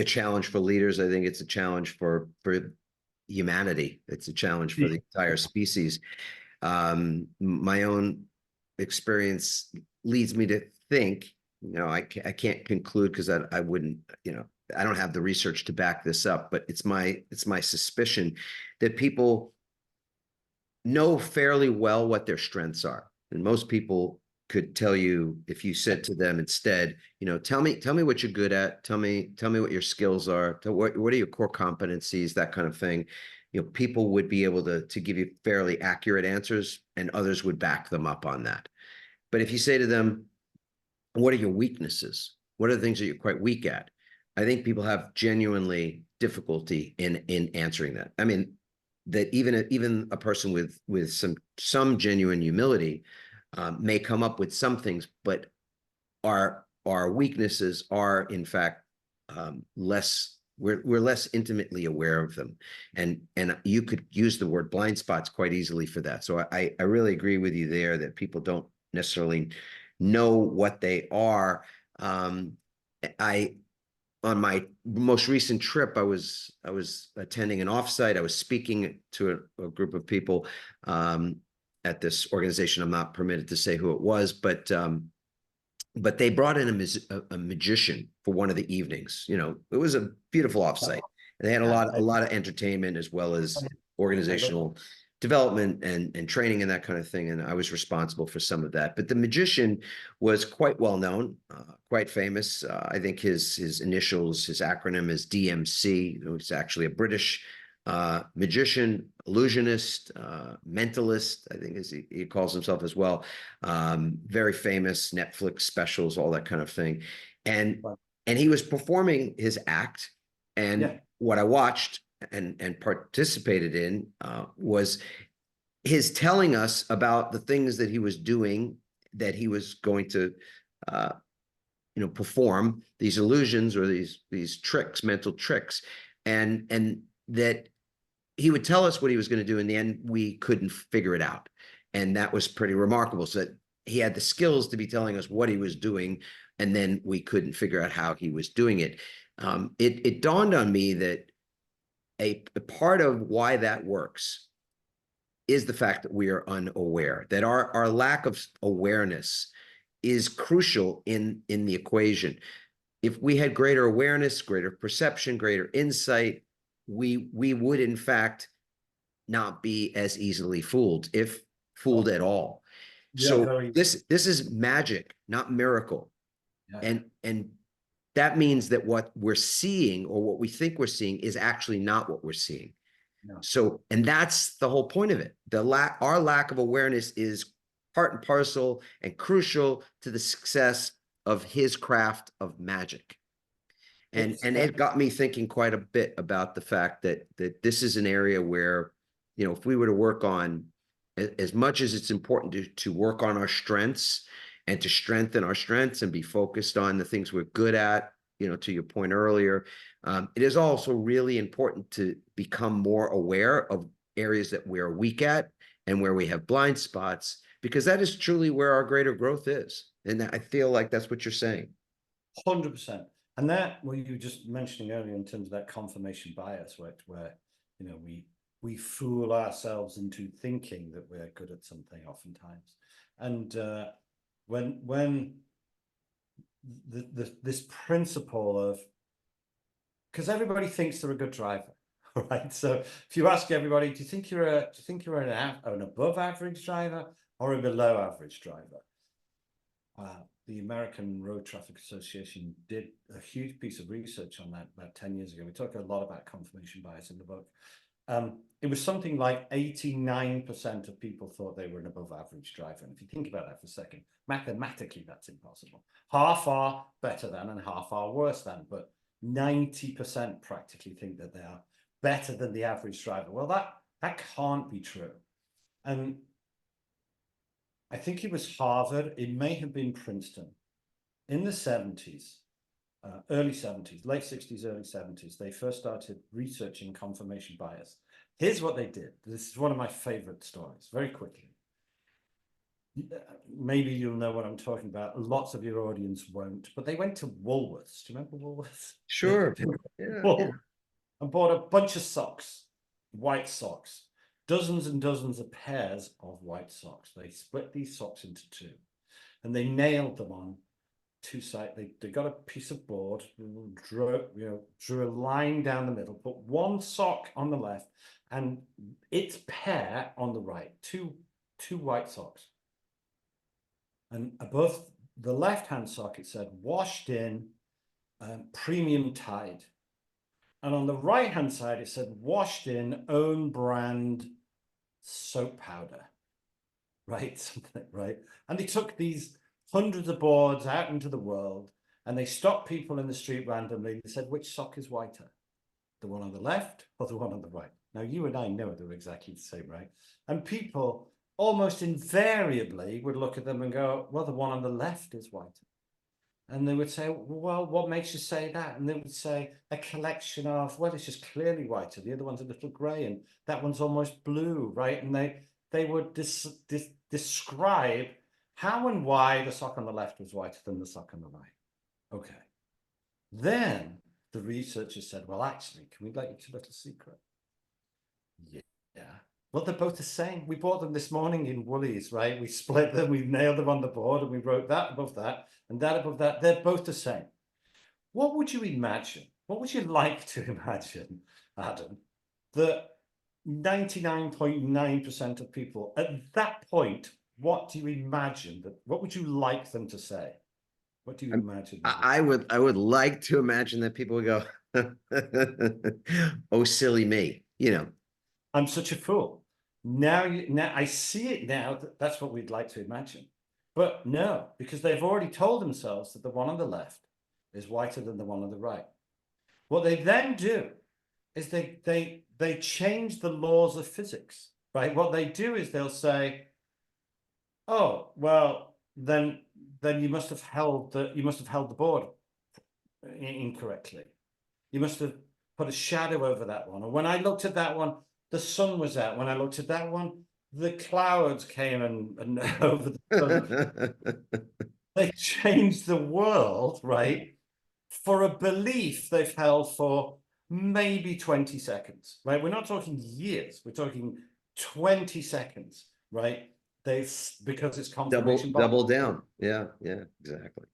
challenge for leaders. I think it's a challenge for humanity. It's a challenge for the entire species. My own experience leads me to think, I can't conclude because I wouldn't, I don't have the research to back this up, but it's my suspicion that people know fairly well what their strengths are. And most people could tell you, if you said to them instead, tell me what you're good at, tell me what your skills are, what are your core competencies, that kind of thing. People would be able to give you fairly accurate answers, and others would back them up on that. But if you say to them, what are your weaknesses? What are the things that you're quite weak at? I think people have genuinely difficulty in answering that. I mean, that even a person with some genuine humility may come up with some things, but our weaknesses are in fact less. We're less intimately aware of them, and you could use the word blind spots quite easily for that. So I really agree with you there that people don't necessarily know what they are. On my most recent trip, I was attending an offsite. I was speaking to a group of people at this organization. I'm not permitted to say who it was, but they brought in a magician for one of the evenings. It was a beautiful offsite, and they had a lot of entertainment as well as organizational development and training and that kind of thing. And I was responsible for some of that. But the magician was quite well known, quite famous. I think his initials, his acronym is DMC. He's actually a British magician, illusionist, mentalist, I think as he calls himself as well. Very famous, Netflix specials, all that kind of thing. And he was performing his act. And what I watched and participated in was his telling us about the things that he was doing, that he was going to perform these illusions or these tricks, mental tricks, and that he would tell us what he was going to do. In the end, we couldn't figure it out, and that was pretty remarkable. So that he had the skills to be telling us what he was doing, and then we couldn't figure out how he was doing it. It dawned on me that a part of why that works is the fact that we are unaware, that our lack of awareness is crucial in the equation. If we had greater awareness, greater perception, greater insight, we would in fact not be as easily fooled, if fooled at all. Yeah, So this is magic, not miracle. Yeah. And that means that what we're seeing or what we think we're seeing is actually not what we're seeing. No. So, and that's the whole point of it. Our lack of awareness is part and parcel and crucial to the success of his craft of magic. And it got me thinking quite a bit about the fact that this is an area where, if we were to work on, as much as it's important to work on our strengths and to strengthen our strengths and be focused on the things we're good at, to your point earlier, it is also really important to become more aware of areas that we're weak at and where we have blind spots, because that is truly where our greater growth is. And I feel like that's what you're saying. 100%. And that, what you were just mentioning earlier in terms of that confirmation bias, right, where we fool ourselves into thinking that we're good at something oftentimes. And when this principle of, because everybody thinks they're a good driver, right? So if you ask everybody, do you think you're an above average driver or a below average driver? The American Road Traffic Association did a huge piece of research on that about 10 years ago. We talk a lot about confirmation bias in the book. It was something like 89% of people thought they were an above average driver. And if you think about that for a second, mathematically, that's impossible. Half are better than and half are worse than, but 90% practically think that they are better than the average driver. Well, that can't be true. And I think it was Harvard, it may have been Princeton. In the 70s, early 70s, late 60s, early 70s, they first started researching confirmation bias. Here's what they did. This is one of my favorite stories, very quickly. Maybe you'll know what I'm talking about. Lots of your audience won't, but they went to Woolworths. Do you remember Woolworths? Sure. Yeah. And bought a bunch of socks, white socks. Dozens and dozens of pairs of white socks. They split these socks into two and they nailed them on two sides. They got a piece of board, drew a line down the middle, put one sock on the left and its pair on the right, two white socks. And above the left-hand sock, it said washed in, premium Tide. And on the right-hand side, it said washed in, own brand soap powder, right? Something, right? And they took these hundreds of boards out into the world and they stopped people in the street randomly. They said, which sock is whiter? The one on the left or the one on the right? Now, you and I know they're exactly the same, right? And people almost invariably would look at them and go, well, the one on the left is whiter. And they would say, well, what makes you say that? And they would say a collection of, well, it's just clearly whiter. The other one's a little gray and that one's almost blue, right? And they would describe how and why the sock on the left was whiter than the sock on the right. Okay. Then the researchers said, well, actually, can we let you a little secret? Yeah. Well, they're both the same. We bought them this morning in Woolies, right? We split them, we nailed them on the board, and we wrote that above that and that above that. They're both the same. What would you imagine? What would you like to imagine, Adam, that 99.9% of people at that point, what do you imagine what would you like them to say? What do you imagine? I would like to imagine that people would go, oh, silly me, I'm such a fool. Now I see it now that's what we'd like to imagine. But no, because they've already told themselves that the one on the left is whiter than the one on the right. What they then do is they change the laws of physics, right? What they do is they'll say, oh, well, then then you must have held the board incorrectly. You must have put a shadow over that one. And when I looked at that one, the sun was out. When I looked at that one, the clouds came and over the sun. They changed the world, right? For a belief they've held for maybe 20 seconds, right? We're not talking years. We're talking 20 seconds, right? Because it's confirmation bias. Double down. Yeah, exactly.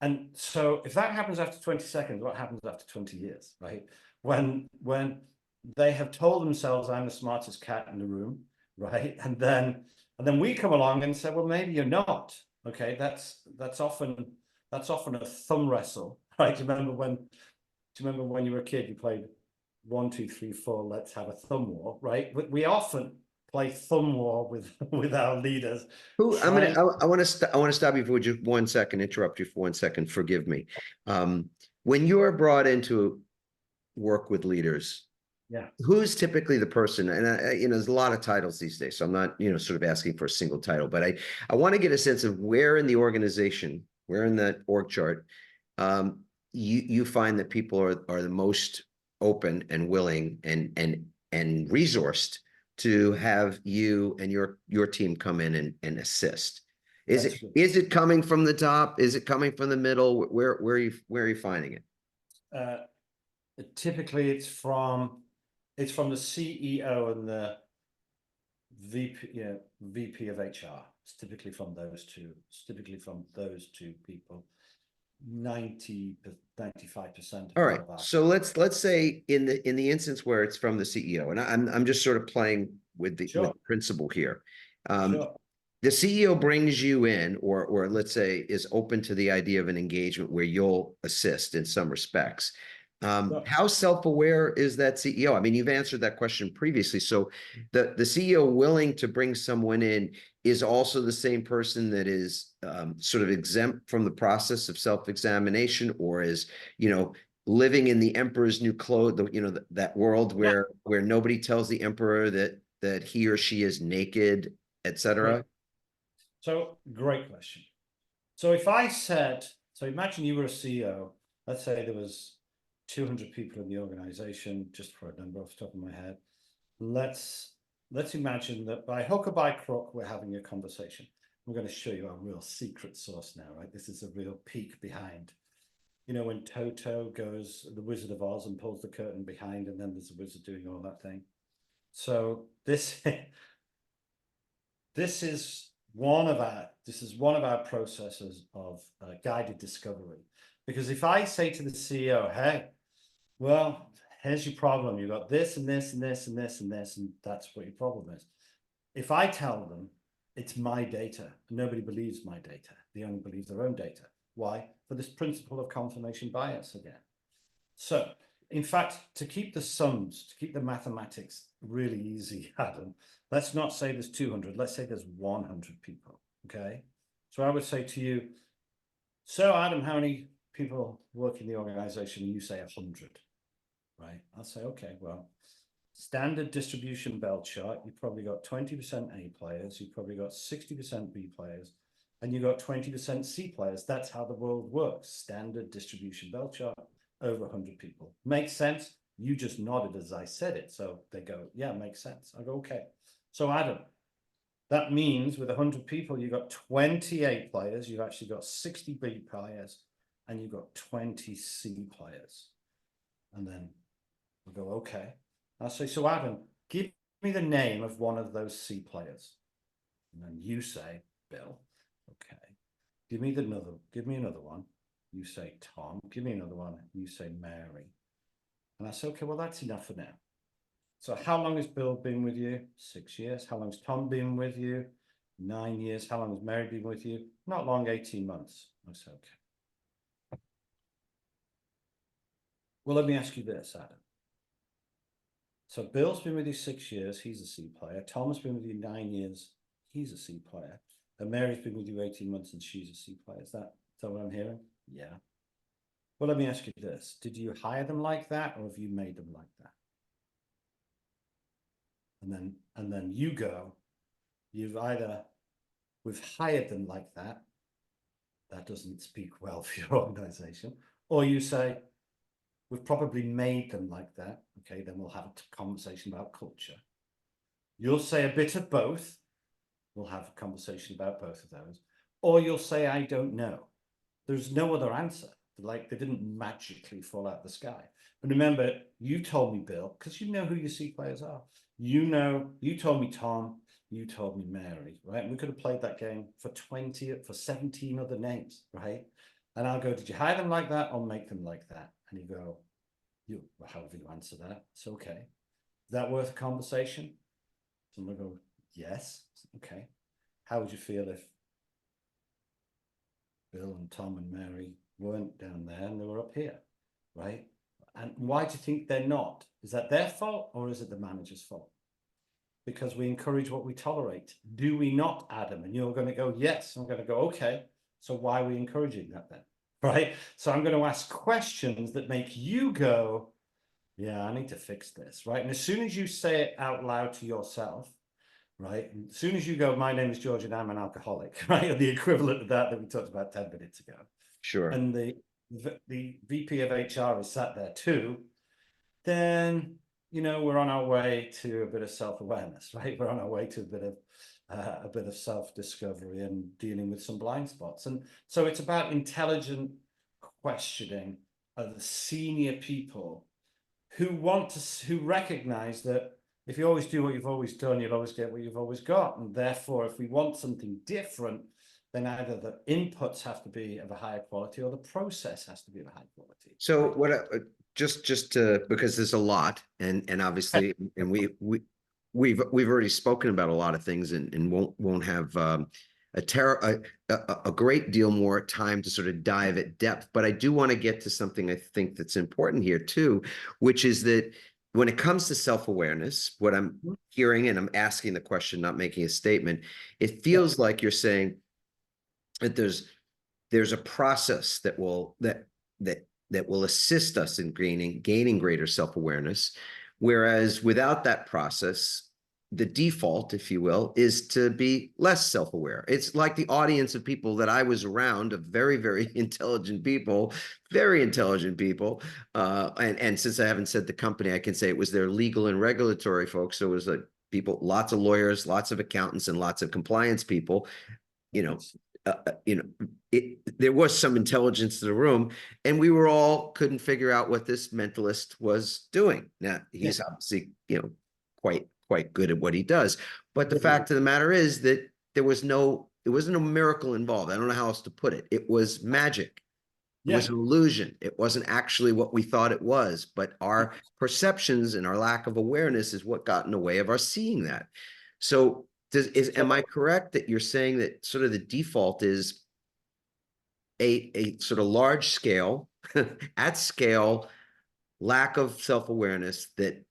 And so if that happens after 20 seconds, what happens after 20 years, right? When they have told themselves I'm the smartest cat in the room, right? And then we come along and say, well, maybe you're not. Okay, that's often a thumb wrestle, right? Do you remember when you were a kid, you played 1, 2, 3, 4, let's have a thumb war, right? We often play thumb war with our leaders. I want to stop you for just 1 second, interrupt you for 1 second. Forgive me. When you are brought into work with leaders, yeah, who's typically the person? And there's a lot of titles these days, so I'm not, sort of asking for a single title, but I want to get a sense of where in the organization, where in that org chart, you find that people are the most open and willing and resourced to have you and your team come in and assist. Is it coming from the top? Is it coming from the middle? Where are you finding it? Typically it's from the CEO and the VP of HR. It's typically from those two. It's typically from those two people. 95%. All right. So let's say in the instance where it's from the CEO, and I'm just sort of playing with the principle here. Sure. The CEO brings you in, or let's say is open to the idea of an engagement where you'll assist in some respects. How self-aware is that CEO? I mean, you've answered that question previously. So the CEO willing to bring someone in is also the same person that is sort of exempt from the process of self-examination, or is, living in the emperor's new clothes, that world where nobody tells the emperor that he or she is naked, etc. Right. So great question. So imagine you were a CEO. Let's say there was 200 people in the organization, just for a number off the top of my head. Let's imagine that by hook or by crook, we're having a conversation. I'm going to show you our real secret sauce now, right? This is a real peek behind. When Toto goes, the Wizard of Oz, and pulls the curtain behind, and then there's a wizard doing all that thing. So this is one of our processes of guided discovery. Because if I say to the CEO, hey, well, here's your problem. You've got this and this and this and this and this, and that's what your problem is. If I tell them it's my data, nobody believes my data. They only believe their own data. Why? For this principle of confirmation bias again. So, in fact, to keep the sums, to keep the mathematics really easy, Adam, let's not say there's 200. Let's say there's 100 people, okay? So I would say to you, so Adam, how many people work in the organization? You say 100, right? I'll say, okay, well, standard distribution bell chart, you've probably got 20% A players, you've probably got 60% B players, and you've got 20% C players. That's how the world works. Standard distribution bell chart, over 100 people. Makes sense? You just nodded as I said it. So they go, yeah, makes sense. I go, okay. So Adam, that means with 100 people, you've got 28 players, you've actually got 60 B players, and you've got 20 C players. And then we go, okay. I'll say, so Adam, give me the name of one of those C players. And then you say, Bill. Okay. Give me another one. You say Tom. Give me another one. You say Mary. And I say, okay, well, that's enough for now. So how long has Bill been with you? 6 years. How long has Tom been with you? 9 years. How long has Mary been with you? Not long, 18 months. I say, okay. Well, let me ask you this, Adam. So Bill's been with you 6 years. He's a C player. Tom's been with you 9 years. He's a C player. And Mary's been with you 18 months and she's a C player. Is that what I'm hearing? Yeah. Well, let me ask you this. Did you hire them like that, or have you made them like that? And then you go, you've either we've hired them like that. That doesn't speak well for your organization. Or you say, we've probably made them like that. Okay, then we'll have a conversation about culture. You'll say a bit of both. We'll have a conversation about both of those. Or you'll say, I don't know. There's no other answer. Like they didn't magically fall out of the sky. And remember, you told me, Bill, because you know who your C players are. You told me Tom, you told me Mary, right? And we could have played that game for 17 other names, right? And I'll go, did you hire them like that or make them like that? And you go, however you answer that, it's okay. Is that worth a conversation? Someone will go, yes. Okay. How would you feel if Bill and Tom and Mary weren't down there and they were up here, right? And why do you think they're not? Is that their fault or is it the manager's fault? Because we encourage what we tolerate. Do we not, Adam? And you're going to go, yes. I'm going to go, okay. So why are we encouraging that then? Right? So I'm going to ask questions that make you go, yeah, I need to fix this, right? And as soon as you say it out loud to yourself, right? And as soon as you go, my name is George and I'm an alcoholic, right? Or the equivalent of that we talked about 10 minutes ago. Sure. And the VP of HR is sat there too, then, we're on our way to a bit of self-awareness, right? We're on our way to a bit of self-discovery and dealing with some blind spots. And so it's about intelligent questioning of the senior people who recognize that if you always do what you've always done, you'll always get what you've always got. And therefore, if we want something different, then either the inputs have to be of a higher quality or the process has to be of a high quality. So what just to, because there's a lot, and obviously, and we've already spoken about a lot of things, and won't have a great deal more time to sort of dive at depth. But I do want to get to something I think that's important here too, which is that when it comes to self-awareness, what I'm hearing, and I'm asking the question, not making a statement, it feels like you're saying that there's a process that will assist us in gaining greater self-awareness, whereas without that process, the default, if you will, is to be less self-aware. It's like the audience of people that I was around, of very, very intelligent people, and since I haven't said the company, I can say it was their legal and regulatory folks. So it was like people, lots of lawyers, lots of accountants, and lots of compliance people. There was some intelligence in the room, and we were all couldn't figure out what this mentalist was doing. Now he's obviously, quite good at what he does. But the fact of the matter is that there wasn't a miracle involved. I don't know how else to put it. It was magic. It was an illusion. It wasn't actually what we thought it was, but our perceptions and our lack of awareness is what got in the way of our seeing that. So am I correct that you're saying that sort of the default is a sort of large scale, at scale, lack of self-awareness that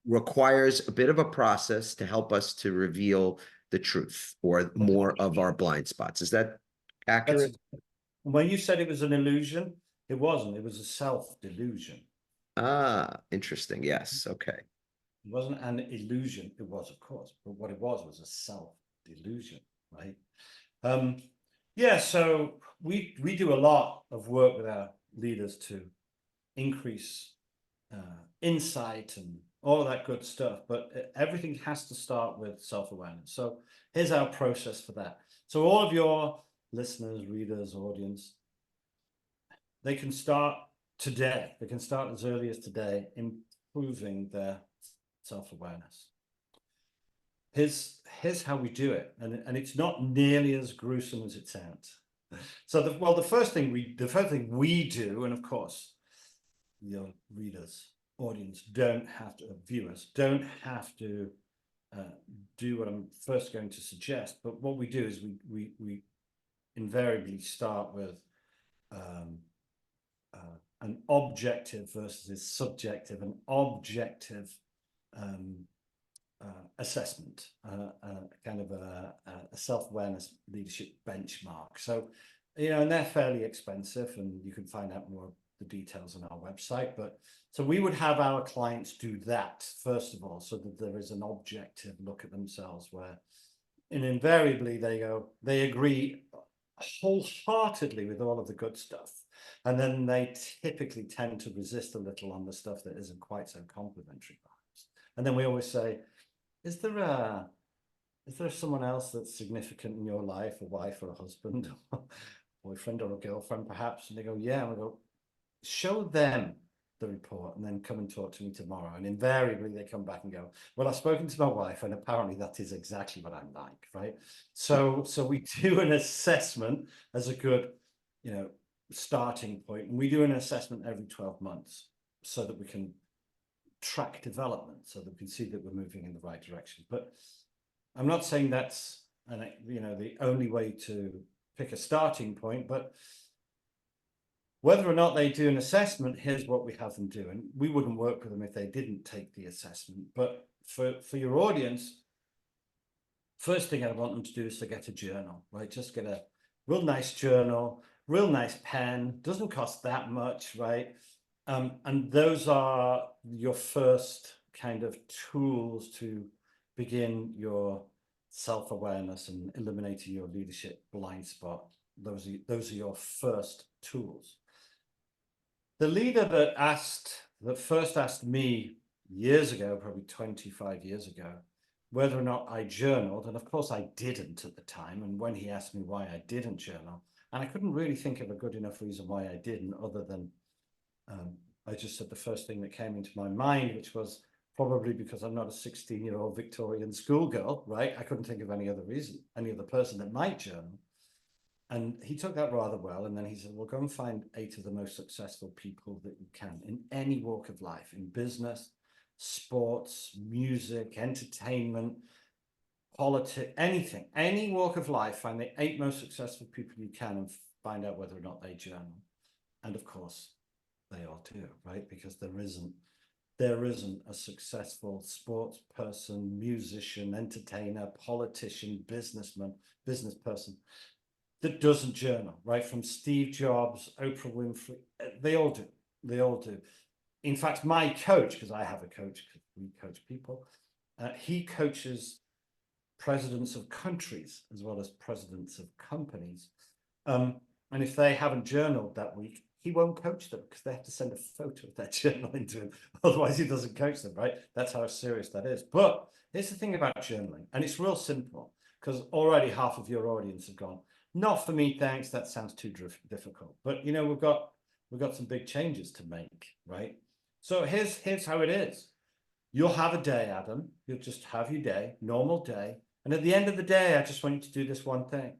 requires a bit of a process to help us to reveal the truth or more of our blind spots? Is that accurate? When you said it was an illusion, it wasn't. It was a self-delusion. Ah, interesting. Yes. Okay. It wasn't an illusion. It was, of course, but what it was a self-delusion, right? So we do a lot of work with our leaders to increase insight and all of that good stuff, but everything has to start with self-awareness. So here's our process for that. So all of your listeners, readers, audience, they can start today. They can start as early as today, improving their self-awareness. Here's how we do it, and it's not nearly as gruesome as it sounds. So the first thing we do, and of course your readers, audience viewers don't have to do what I'm first going to suggest, but what we do is we invariably start with an objective versus a subjective, an objective assessment, kind of a self-awareness leadership benchmark. So, and they're fairly expensive, and you can find out more of the details on our website. But so we would have our clients do that first of all, so that there is an objective look at themselves where and invariably they agree wholeheartedly with all of the good stuff. And then they typically tend to resist a little on the stuff that isn't quite so complimentary, perhaps. And then we always say, is there someone else that's significant in your life, a wife or a husband, or boyfriend or a girlfriend, perhaps? And they go, yeah. And we go, show them the report and then come and talk to me tomorrow. And invariably they come back and go, well, I've spoken to my wife and apparently that is exactly what I'm like, right? So we do an assessment as a good, starting point. And we do an assessment every 12 months so that we can track development, so that we can see that we're moving in the right direction. But I'm not saying that's the only way to pick a starting point, but whether or not they do an assessment, here's what we have them do. And we wouldn't work with them if they didn't take the assessment. But for your audience, first thing I want them to do is to get a journal, right? Just get a real nice journal, real nice pen, doesn't cost that much, right? And those are your first kind of tools to begin your self-awareness and eliminating your leadership blind spot. Those are your first tools. The leader that first asked me years ago, probably 25 years ago, whether or not I journaled, and of course I didn't at the time. And when he asked me why I didn't journal, and I couldn't really think of a good enough reason why I didn't, other than I just said the first thing that came into my mind, which was probably because I'm not a 16-year-old Victorian schoolgirl, right? I couldn't think of any other reason, any other person that might journal. And he took that rather well. And then he said, well, go and find 8 of the most successful people that you can in any walk of life, in business, sports, music, entertainment, politics, anything, any walk of life, find the 8 most successful people you can and find out whether or not they journal. And of course, they all do, right? Because there isn't a successful sports person, musician, entertainer, politician, business person that doesn't journal, right? From Steve Jobs, Oprah Winfrey, they all do. In fact, my coach, because I have a coach, because we coach people, he coaches presidents of countries as well as presidents of companies. And if they haven't journaled that week, he won't coach them because they have to send a photo of their journal into him. Otherwise, he doesn't coach them, right? That's how serious that is. But here's the thing about journaling, and it's real simple, because already half of your audience have gone, not for me, thanks. That sounds too difficult. But we've got some big changes to make, right? So here's how it is. You'll have a day, Adam. You'll just have your day, normal day. And at the end of the day, I just want you to do this one thing.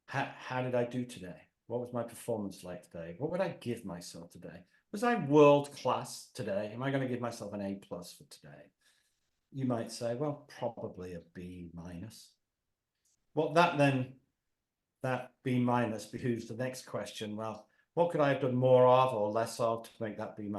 How did I do today? What was my performance like today? What would I give myself today? Was I world class today? Am I going to give myself an A+ for today? You might say, well, probably a B-. Well, that B- behooves the next question. Well, what could I have done more of or less of to make that B-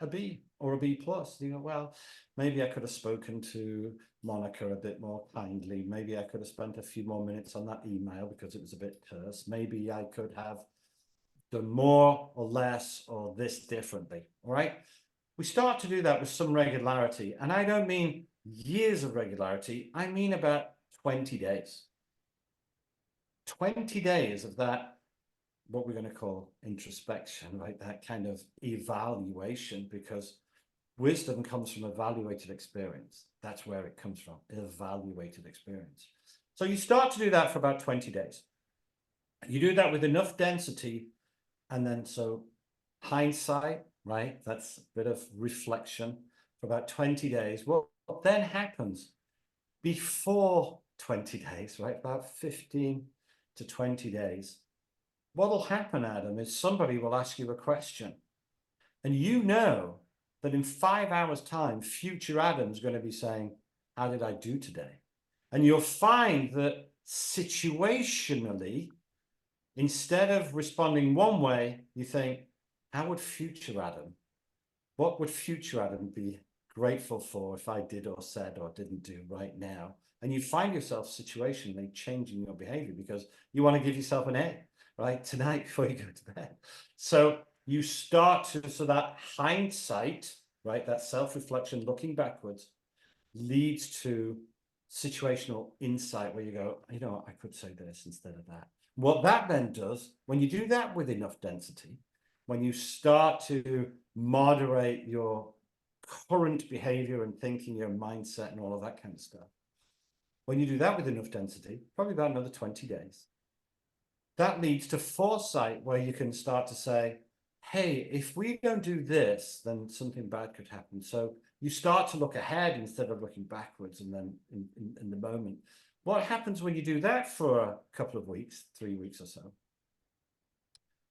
a B or a B+? Well, maybe I could have spoken to Monica a bit more kindly. Maybe I could have spent a few more minutes on that email because it was a bit terse. Maybe I could have done more or less or this differently. All right. We start to do that with some regularity. And I don't mean years of regularity. I mean about 20 days. 20 days of that, what we're going to call introspection, right? That kind of evaluation, because wisdom comes from evaluated experience. That's where it comes from, evaluated experience. So you start to do that for about 20 days. You do that with enough density, and then so hindsight, right? That's a bit of reflection for about 20 days. What then happens before 20 days, right? About 15 to 20 days. What will happen, Adam, is somebody will ask you a question. And that in 5 hours' time, future Adam's going to be saying, how did I do today? And you'll find that situationally, instead of responding one way, you think, how would future Adam, what would future Adam be grateful for if I did or said or didn't do right now? And you find yourself situationally changing your behavior because you want to give yourself an A, right, tonight before you go to bed. So you start to, so that hindsight, right, that self-reflection, looking backwards, leads to situational insight where you go, you know, I could say this instead of that. What that then does, when you do that with enough density, when you start to moderate your current behavior and thinking, your mindset and all of that kind of stuff, when you do that with enough density, probably about another 20 days, that leads to foresight where you can start to say, hey, if we don't do this, then something bad could happen. So you start to look ahead instead of looking backwards and then in the moment. What happens when you do that for a couple of weeks, 3 weeks or so,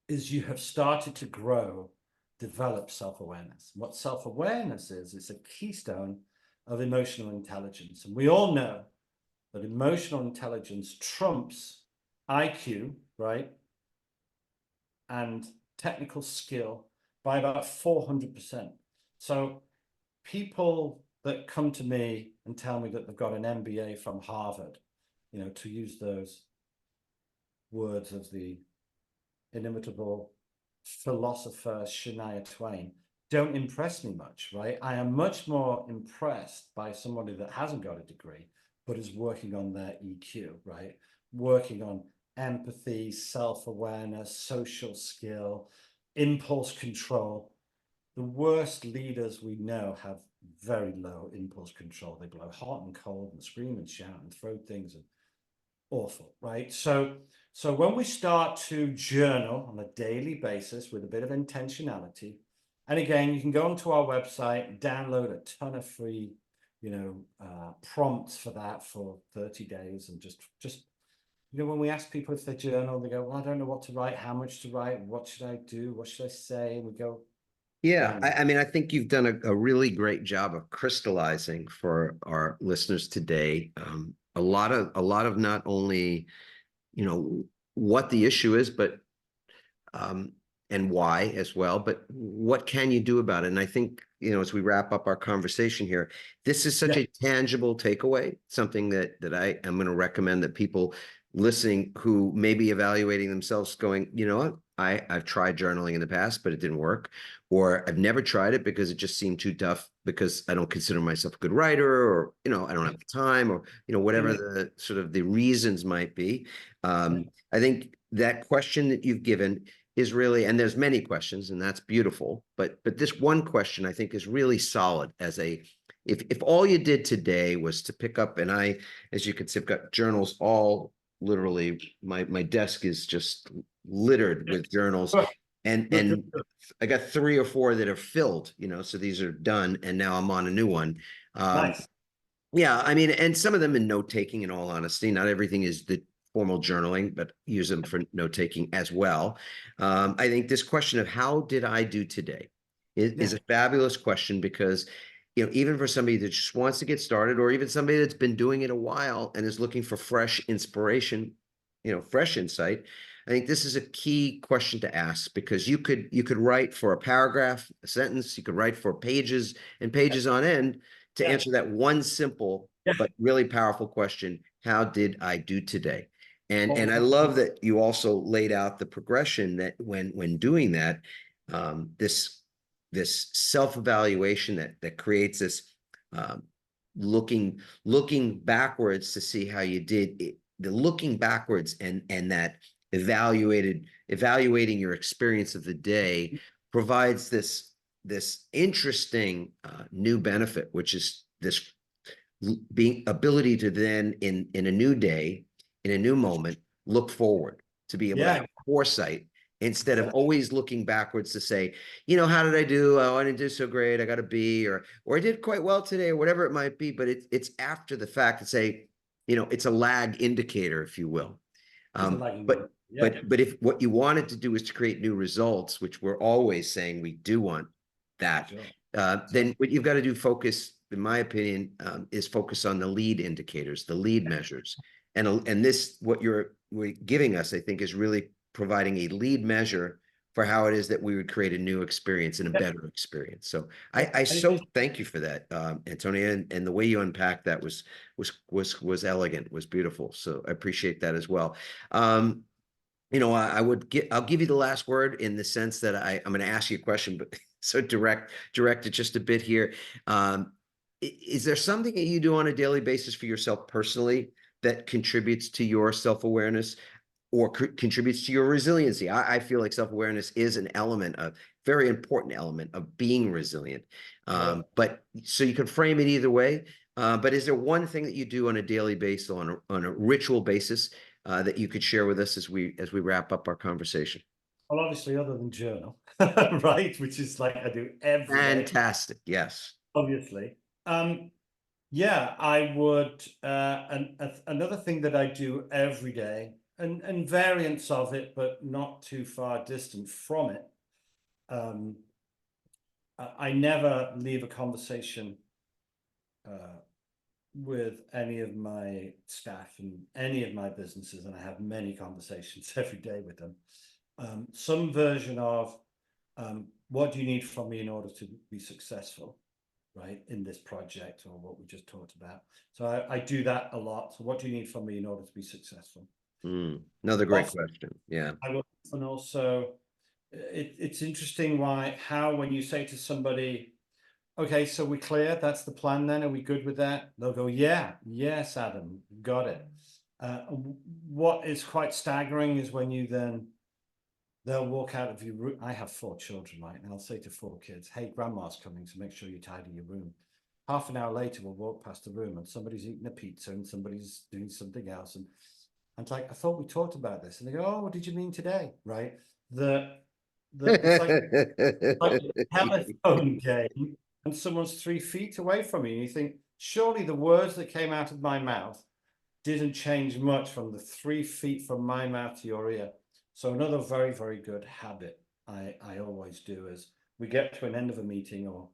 is you have started to grow, develop self-awareness. What self-awareness is, it's a keystone of emotional intelligence. And we all know that emotional intelligence trumps IQ, right? And technical skill by about 400%. So people that come to me and tell me that they've got an MBA from Harvard, you know, to use those words of the inimitable philosopher Shania Twain, don't impress me much, right? I am much more impressed by somebody that hasn't got a degree, but is working on their EQ, right? Working on empathy, self-awareness, social skill, impulse control. The worst leaders we know have very low impulse control. They blow hot and cold and scream and shout and throw things and awful, right? So when we start to journal on a daily basis with a bit of intentionality, and again, you can go onto our website and download a ton of free, you know, prompts for that for 30 days. And just, you know, when we ask people if they journal, they go, well, I don't know what to write, how much to write, what should I do, what should I say? And we go, Yeah, I mean, I think you've done a really great job of crystallizing for our listeners today. A lot of not only, you know, what the issue is, but um, and why as well, but what can you do about it? And I think, you know, as we wrap up our conversation here, this is such yeah, a tangible takeaway, something that I am going to recommend that people listening who may be evaluating themselves going, you know what, I've tried journaling in the past, but it didn't work, or I've never tried it because it just seemed too tough because I don't consider myself a good writer, or, you know, I don't have the time, or, you know, whatever yeah, the sort of the reasons might be. yeah, I think that question that you've given is really, and there's many questions, and that's beautiful, but this one question I think is really solid as a, if all you did today was to pick up, and I, as you can see, I've got journals all literally, my desk is just littered with journals, good, and good, good, and I got 3 or 4 that are filled, you know, so these are done, and now I'm on a new one. um nice. yeah, I mean, and some of them in note taking, in all honesty. Not everything is the formal journaling, but use them for note taking as well. I think this question of how did I do today is Yeah, a fabulous question, because, you know, even for somebody that just wants to get started, or even somebody that's been doing it a while and is looking for fresh inspiration, you know, fresh insight, I think this is a key question to ask, because you could write for a paragraph, a sentence, you could write for pages and pages on end to yeah, answer that one simple yeah. but really powerful question: how did I do today? And I Awesome. love that you also laid out the progression that when doing that, this self-evaluation that creates this, um, looking backwards to see how you did it, the looking backwards, and that evaluating your experience of the day provides this interesting new benefit, which is this being ability to then in a new day, in a new moment, look forward, to be able to Yeah, have foresight instead of exactly. always looking backwards to say, you know, how did I do? Oh, I didn't do so great, I got a B, or I did quite well today, or whatever it might be. But it's after the fact to say, you know, it's a lag indicator, if you will. It's a um, lagging. but Yeah, but if what you wanted to do is to create new results, which we're always saying we do want that, sure. then what you've got to do, focus, in my opinion, is focus on the lead indicators, the lead measures. And this, what you're giving us, I think, is really providing a lead measure for how it is that we would create a new experience and a Yeah, better experience. So yeah. I And so thank you for that, Antonia, and the way you unpacked that was elegant, was beautiful. So I appreciate that as well. You know, I'll give you the last word, in the sense that I'm going to ask you a question, but so direct it just a bit here. is there something that you do on a daily basis for yourself personally that contributes to your self-awareness or contributes to your resiliency? I feel like self-awareness is an element, a very important element of being resilient. Right. But so you can frame it either way. But is there one thing that you do on a daily basis, on a ritual basis, that you could share with us as we wrap up our conversation? Well, obviously, other than journal, right, which is like I do every day, Fantastic. Yes. obviously. Yeah, I would. Another thing that I do every day, and variants of it, but not too far distant from it. Um, I never leave a conversation with any of my staff in any of my businesses, and I have many conversations every day with them. Some version of what do you need from me in order to be successful, right, in this project or what we just talked about. So I do that a lot. So what do you need from me in order to be successful? Another great Often, question. Yeah. I will often also, it's interesting how when you say to somebody, okay, so we're clear, that's the plan then, are we good with that? They'll go, yeah, yes, Adam, got it. What is quite staggering is when you then, they'll walk out of your room. I have 4 children, right? And I'll say to 4 kids, hey, grandma's coming, so make sure you tidy your room. Half an hour later, we'll walk past the room and somebody's eating a pizza and somebody's doing something else. And it's like, I thought we talked about this. And they go, oh, what did you mean today? Right? It's like a telephone game and someone's 3 feet away from you. And you think, surely the words that came out of my mouth didn't change much from the 3 feet from my mouth to your ear. So another very, very good habit I always do is we get to an end of a meeting or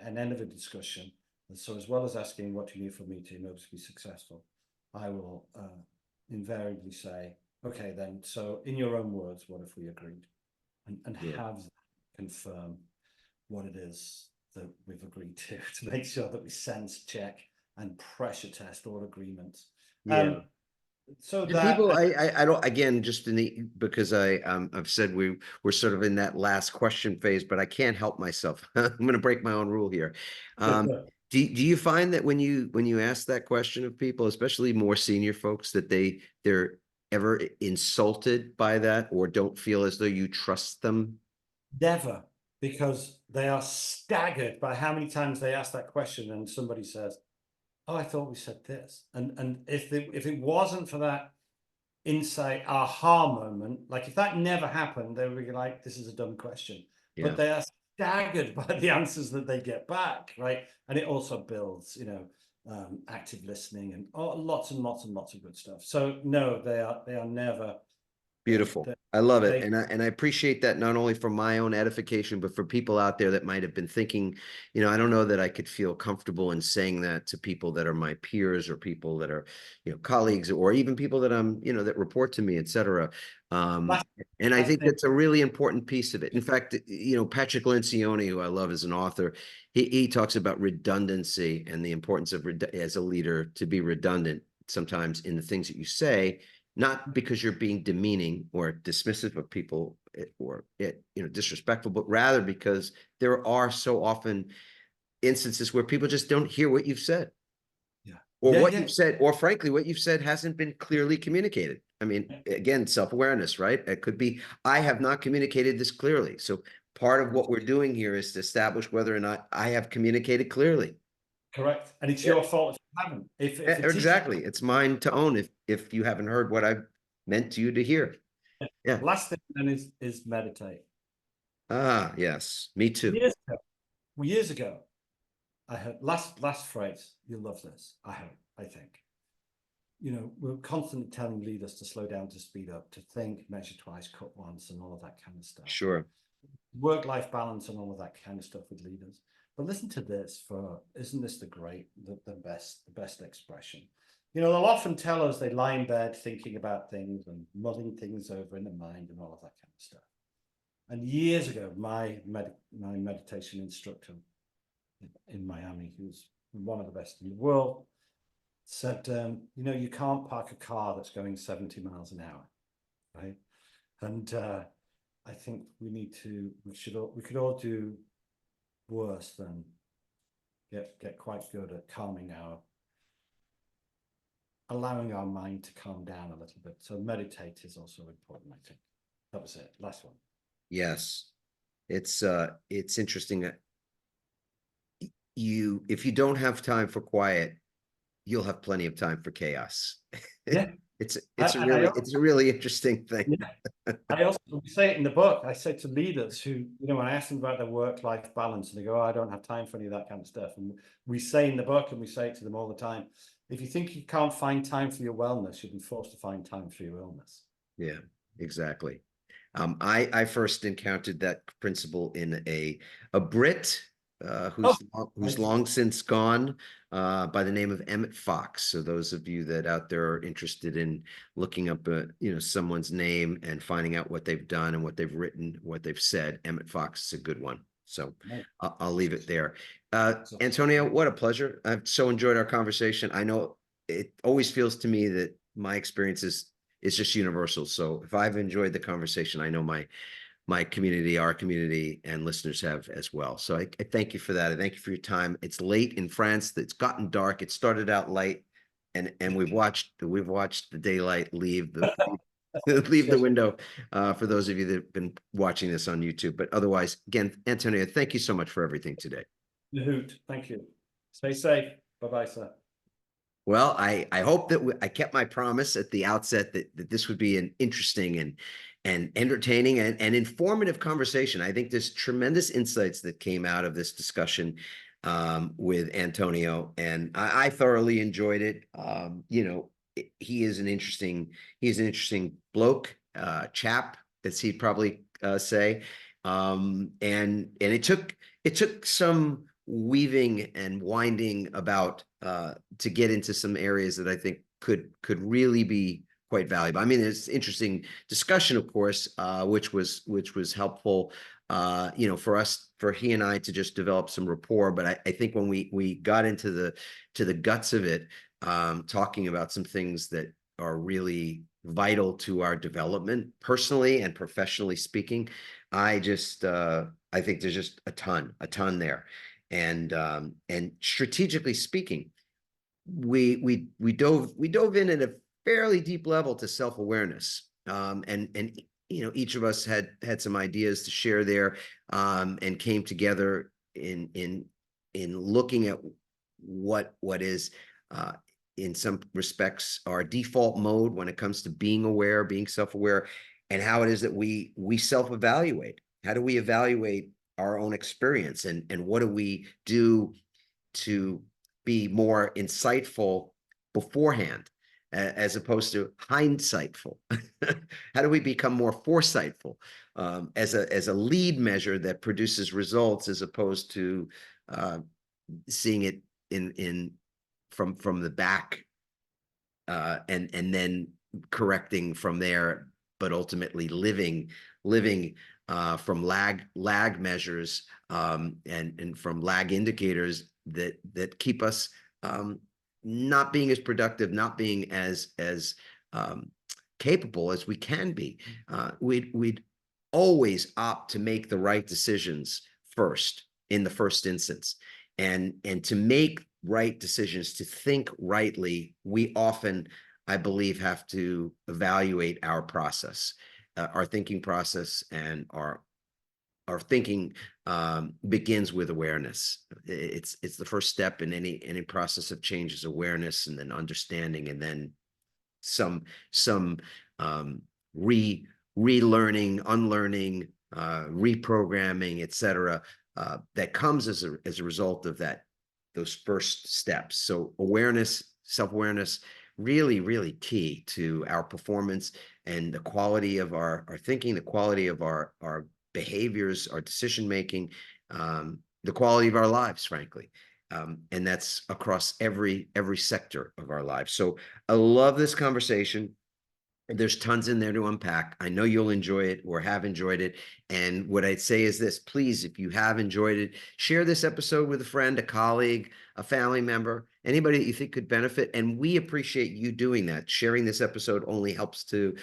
an end of a discussion. And so as well as asking what do you need from me in order to be successful, I will invariably say, okay, then, so in your own words, what if we agreed? And Yeah. have confirm what it is that we've agreed to make sure that we sense check and pressure test all agreements. Yeah. So And people, that I don't, again, just because I've said we're sort of in that last question phase, but I can't help myself. I'm going to break my own rule here. Do you find that when you ask that question of people, especially more senior folks, that they're ever insulted by that or don't feel as though you trust them? never, because they are staggered by how many times they ask that question and somebody says, oh, I thought we said this. And if it wasn't for that insight aha moment, like if that never happened, they would be like, this is a dumb question. Yeah. But they are staggered by the answers that they get back, right? And it also builds, active listening and lots and lots and lots of good stuff. So no, they are never Beautiful. I love it. they And I appreciate that not only for my own edification, but for people out there that might have been thinking, I don't know that I could feel comfortable in saying that to people that are my peers or people that are, colleagues or even people that that report to me, et cetera. last, And I last think thing, that's a really important piece of it. In fact, Patrick Lencioni, who I love as an author, he talks about redundancy and the importance of as a leader to be redundant sometimes in the things that you say, not because you're being demeaning or dismissive of people or disrespectful, but rather because there are so often instances where people just don't hear what you've said yeah, or yeah, what yeah, you've said, or frankly, what you've said hasn't been clearly communicated. I mean, yeah. again, self-awareness, right? It could be, I have not communicated this clearly. So part of what we're doing here is to establish whether or not I have communicated clearly. Correct. And it's Yeah. your fault if you haven't. If it is Exactly. It's mine to own if you haven't heard what I've meant to you to hear. Yeah. last thing then is meditate. Ah, yes, me too. Years ago, I heard last phrase, you'll love this, I think. We're constantly telling leaders to slow down, to speed up, to think, measure twice, cut once, and all of that kind of stuff. Sure. Work-life balance and all of that kind of stuff with leaders. But listen to this isn't this the best expression? They'll often tell us they lie in bed thinking about things and mulling things over in their mind and all of that kind of stuff. And years ago, my meditation instructor in Miami, who's one of the best in the world, said, you can't park a car that's going 70 miles an hour, right? And I think we could all do worse than get quite good at allowing our mind to calm down a little bit. So meditate is also important, I think. That was it. Last one. Yes. It's interesting that if you don't have time for quiet, you'll have plenty of time for chaos. Yeah. It's I it's a really interesting thing. Yeah. I also say it in the book. I say to leaders who, when I ask them about their work-life balance, and they go, "Oh, I don't have time for any of that kind of stuff." And we say in the book, and we say it to them all the time, if you think you can't find time for your wellness, you'll be forced to find time for your illness. Yeah, exactly. I first encountered that principle in a Brit who's Nice. long since gone by the name of Emmett Fox. So those of you that out there are interested in looking up someone's name and finding out what they've done and what they've written, what they've said, Emmett Fox is a good one. So I'll leave it there. Antonio, what a pleasure. I've so enjoyed our conversation. I know it always feels to me that my experience is just universal. So if I've enjoyed the conversation, I know my community, our community, and listeners have as well. So I thank you for that. I thank you for your time. It's late in France. It's gotten dark. It started out light, and we've watched the daylight leave the leave the window for those of you that have been watching this on YouTube. But otherwise, again, Antonio, thank you so much for everything today. The hoot. Thank you. Stay safe. Bye-bye, sir. Well, I hope that I kept my promise at the outset that this would be an interesting and entertaining and informative conversation. I think there's tremendous insights that came out of this discussion with Antonio, and I thoroughly enjoyed it. He is an interesting bloke, chap, as he'd probably say, and it took some weaving and winding about to get into some areas that I think could really be quite valuable. I mean, it's interesting discussion, of course, which was helpful, for he and I to just develop some rapport. But I think when we got into the guts of it, talking about some things that are really vital to our development, personally and professionally speaking, I think there's just a ton there. And strategically speaking, we dove in at a fairly deep level to self-awareness, and each of us had some ideas to share there, and came together in looking at what is in some respects our default mode when it comes to being aware, being self-aware, and how it is that we self-evaluate. How do we evaluate our own experience, and what do we do to be more insightful beforehand as opposed to hindsightful? How do we become more foresightful as a lead measure that produces results as opposed to seeing it in from the back and then correcting from there, but ultimately living from lag measures, and from lag indicators that keep us not being as productive, not being as capable as we can be. We'd always opt to make the right decisions first in the first instance, and to make right decisions, to think rightly, we often, I believe, have to evaluate our process, our thinking process, and our thinking begins with awareness. It's the first step in any process of change, is awareness, and then understanding, and then some relearning, unlearning, reprogramming, etc. That comes as a result of those first steps. So awareness, self-awareness, really key to our performance and the quality of our thinking, the quality of our behaviors, our decision making, the quality of our lives, frankly. And that's across every sector of our lives. So I love this conversation. There's tons in there to unpack. I know you'll enjoy it or have enjoyed it. And what I'd say is this, please, if you have enjoyed it, share this episode with a friend, a colleague, a family member, anybody that you think could benefit. And we appreciate you doing that. Sharing this episode only helps to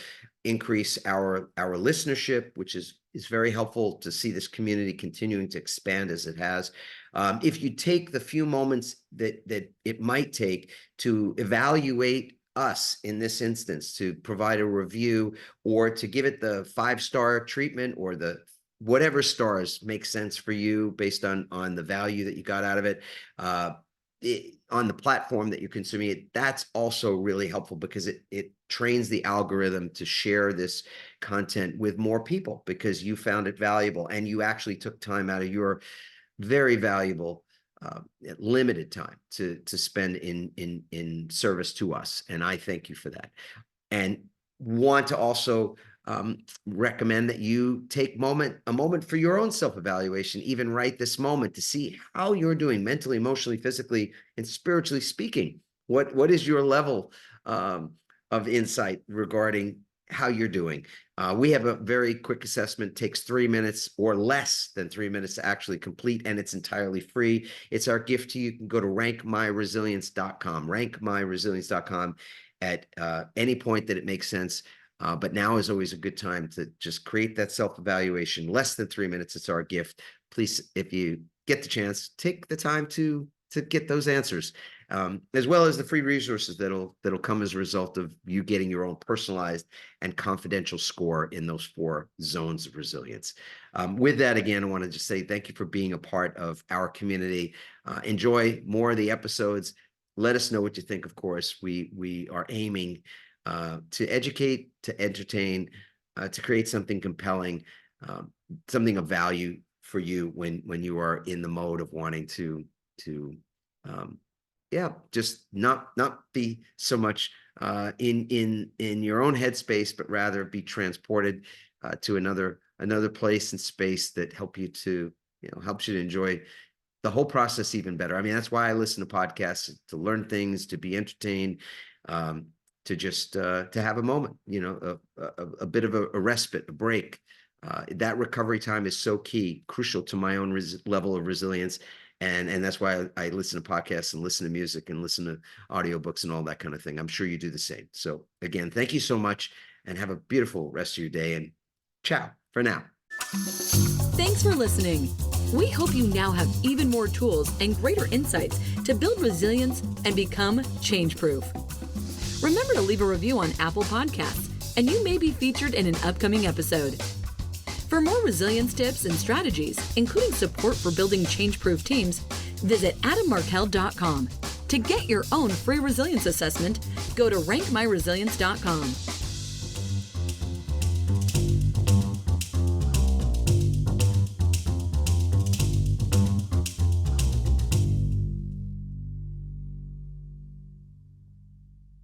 increase our listenership, which is very helpful to see this community continuing to expand as it has. If you take the few moments that it might take to evaluate us in this instance, to provide a review or to give it the 5-star treatment or the whatever stars make sense for you based on the value that you got out of it, on the platform that you're consuming it, that's also really helpful because it trains the algorithm to share this content with more people because you found it valuable and you actually took time out of your very valuable limited time to spend in service to us. And I thank you for that. And want to also recommend that you take a moment for your own self-evaluation, even right this moment, to see how you're doing mentally, emotionally, physically, and spiritually speaking. What is your level of insight regarding how you're doing? We have a very quick assessment, takes 3 minutes or less than 3 minutes to actually complete, and it's entirely free. It's our gift to you. You can go to rankmyresilience.com, rankmyresilience.com at any point that it makes sense. But now is always a good time to just create that self-evaluation. Less than 3 minutes, it's our gift. Please, if you get the chance, take the time to get those answers, as well as the free resources that'll come as a result of you getting your own personalized and confidential score in those 4 zones of resilience. With that, again, I want to just say thank you for being a part of our community. Enjoy more of the episodes. Let us know what you think. Of course, we are aiming to educate, to entertain, to create something compelling, something of value for you when you are in the mode of wanting to just not be so much in your own headspace, but rather be transported to another place and space that helps you to enjoy the whole process even better. I mean, that's why I listen to podcasts, to learn things, to be entertained, to just to have a moment, a bit of a respite, a break. That recovery time is so key, crucial to my own level of resilience. And that's why I listen to podcasts and listen to music and listen to audiobooks and all that kind of thing. I'm sure you do the same. So again, thank you so much and have a beautiful rest of your day, and ciao for now. Thanks for listening. We hope you now have even more tools and greater insights to build resilience and become change-proof. Remember to leave a review on Apple Podcasts, and you may be featured in an upcoming episode. For more resilience tips and strategies, including support for building change-proof teams, visit adammarkel.com. To get your own free resilience assessment, go to rankmyresilience.com.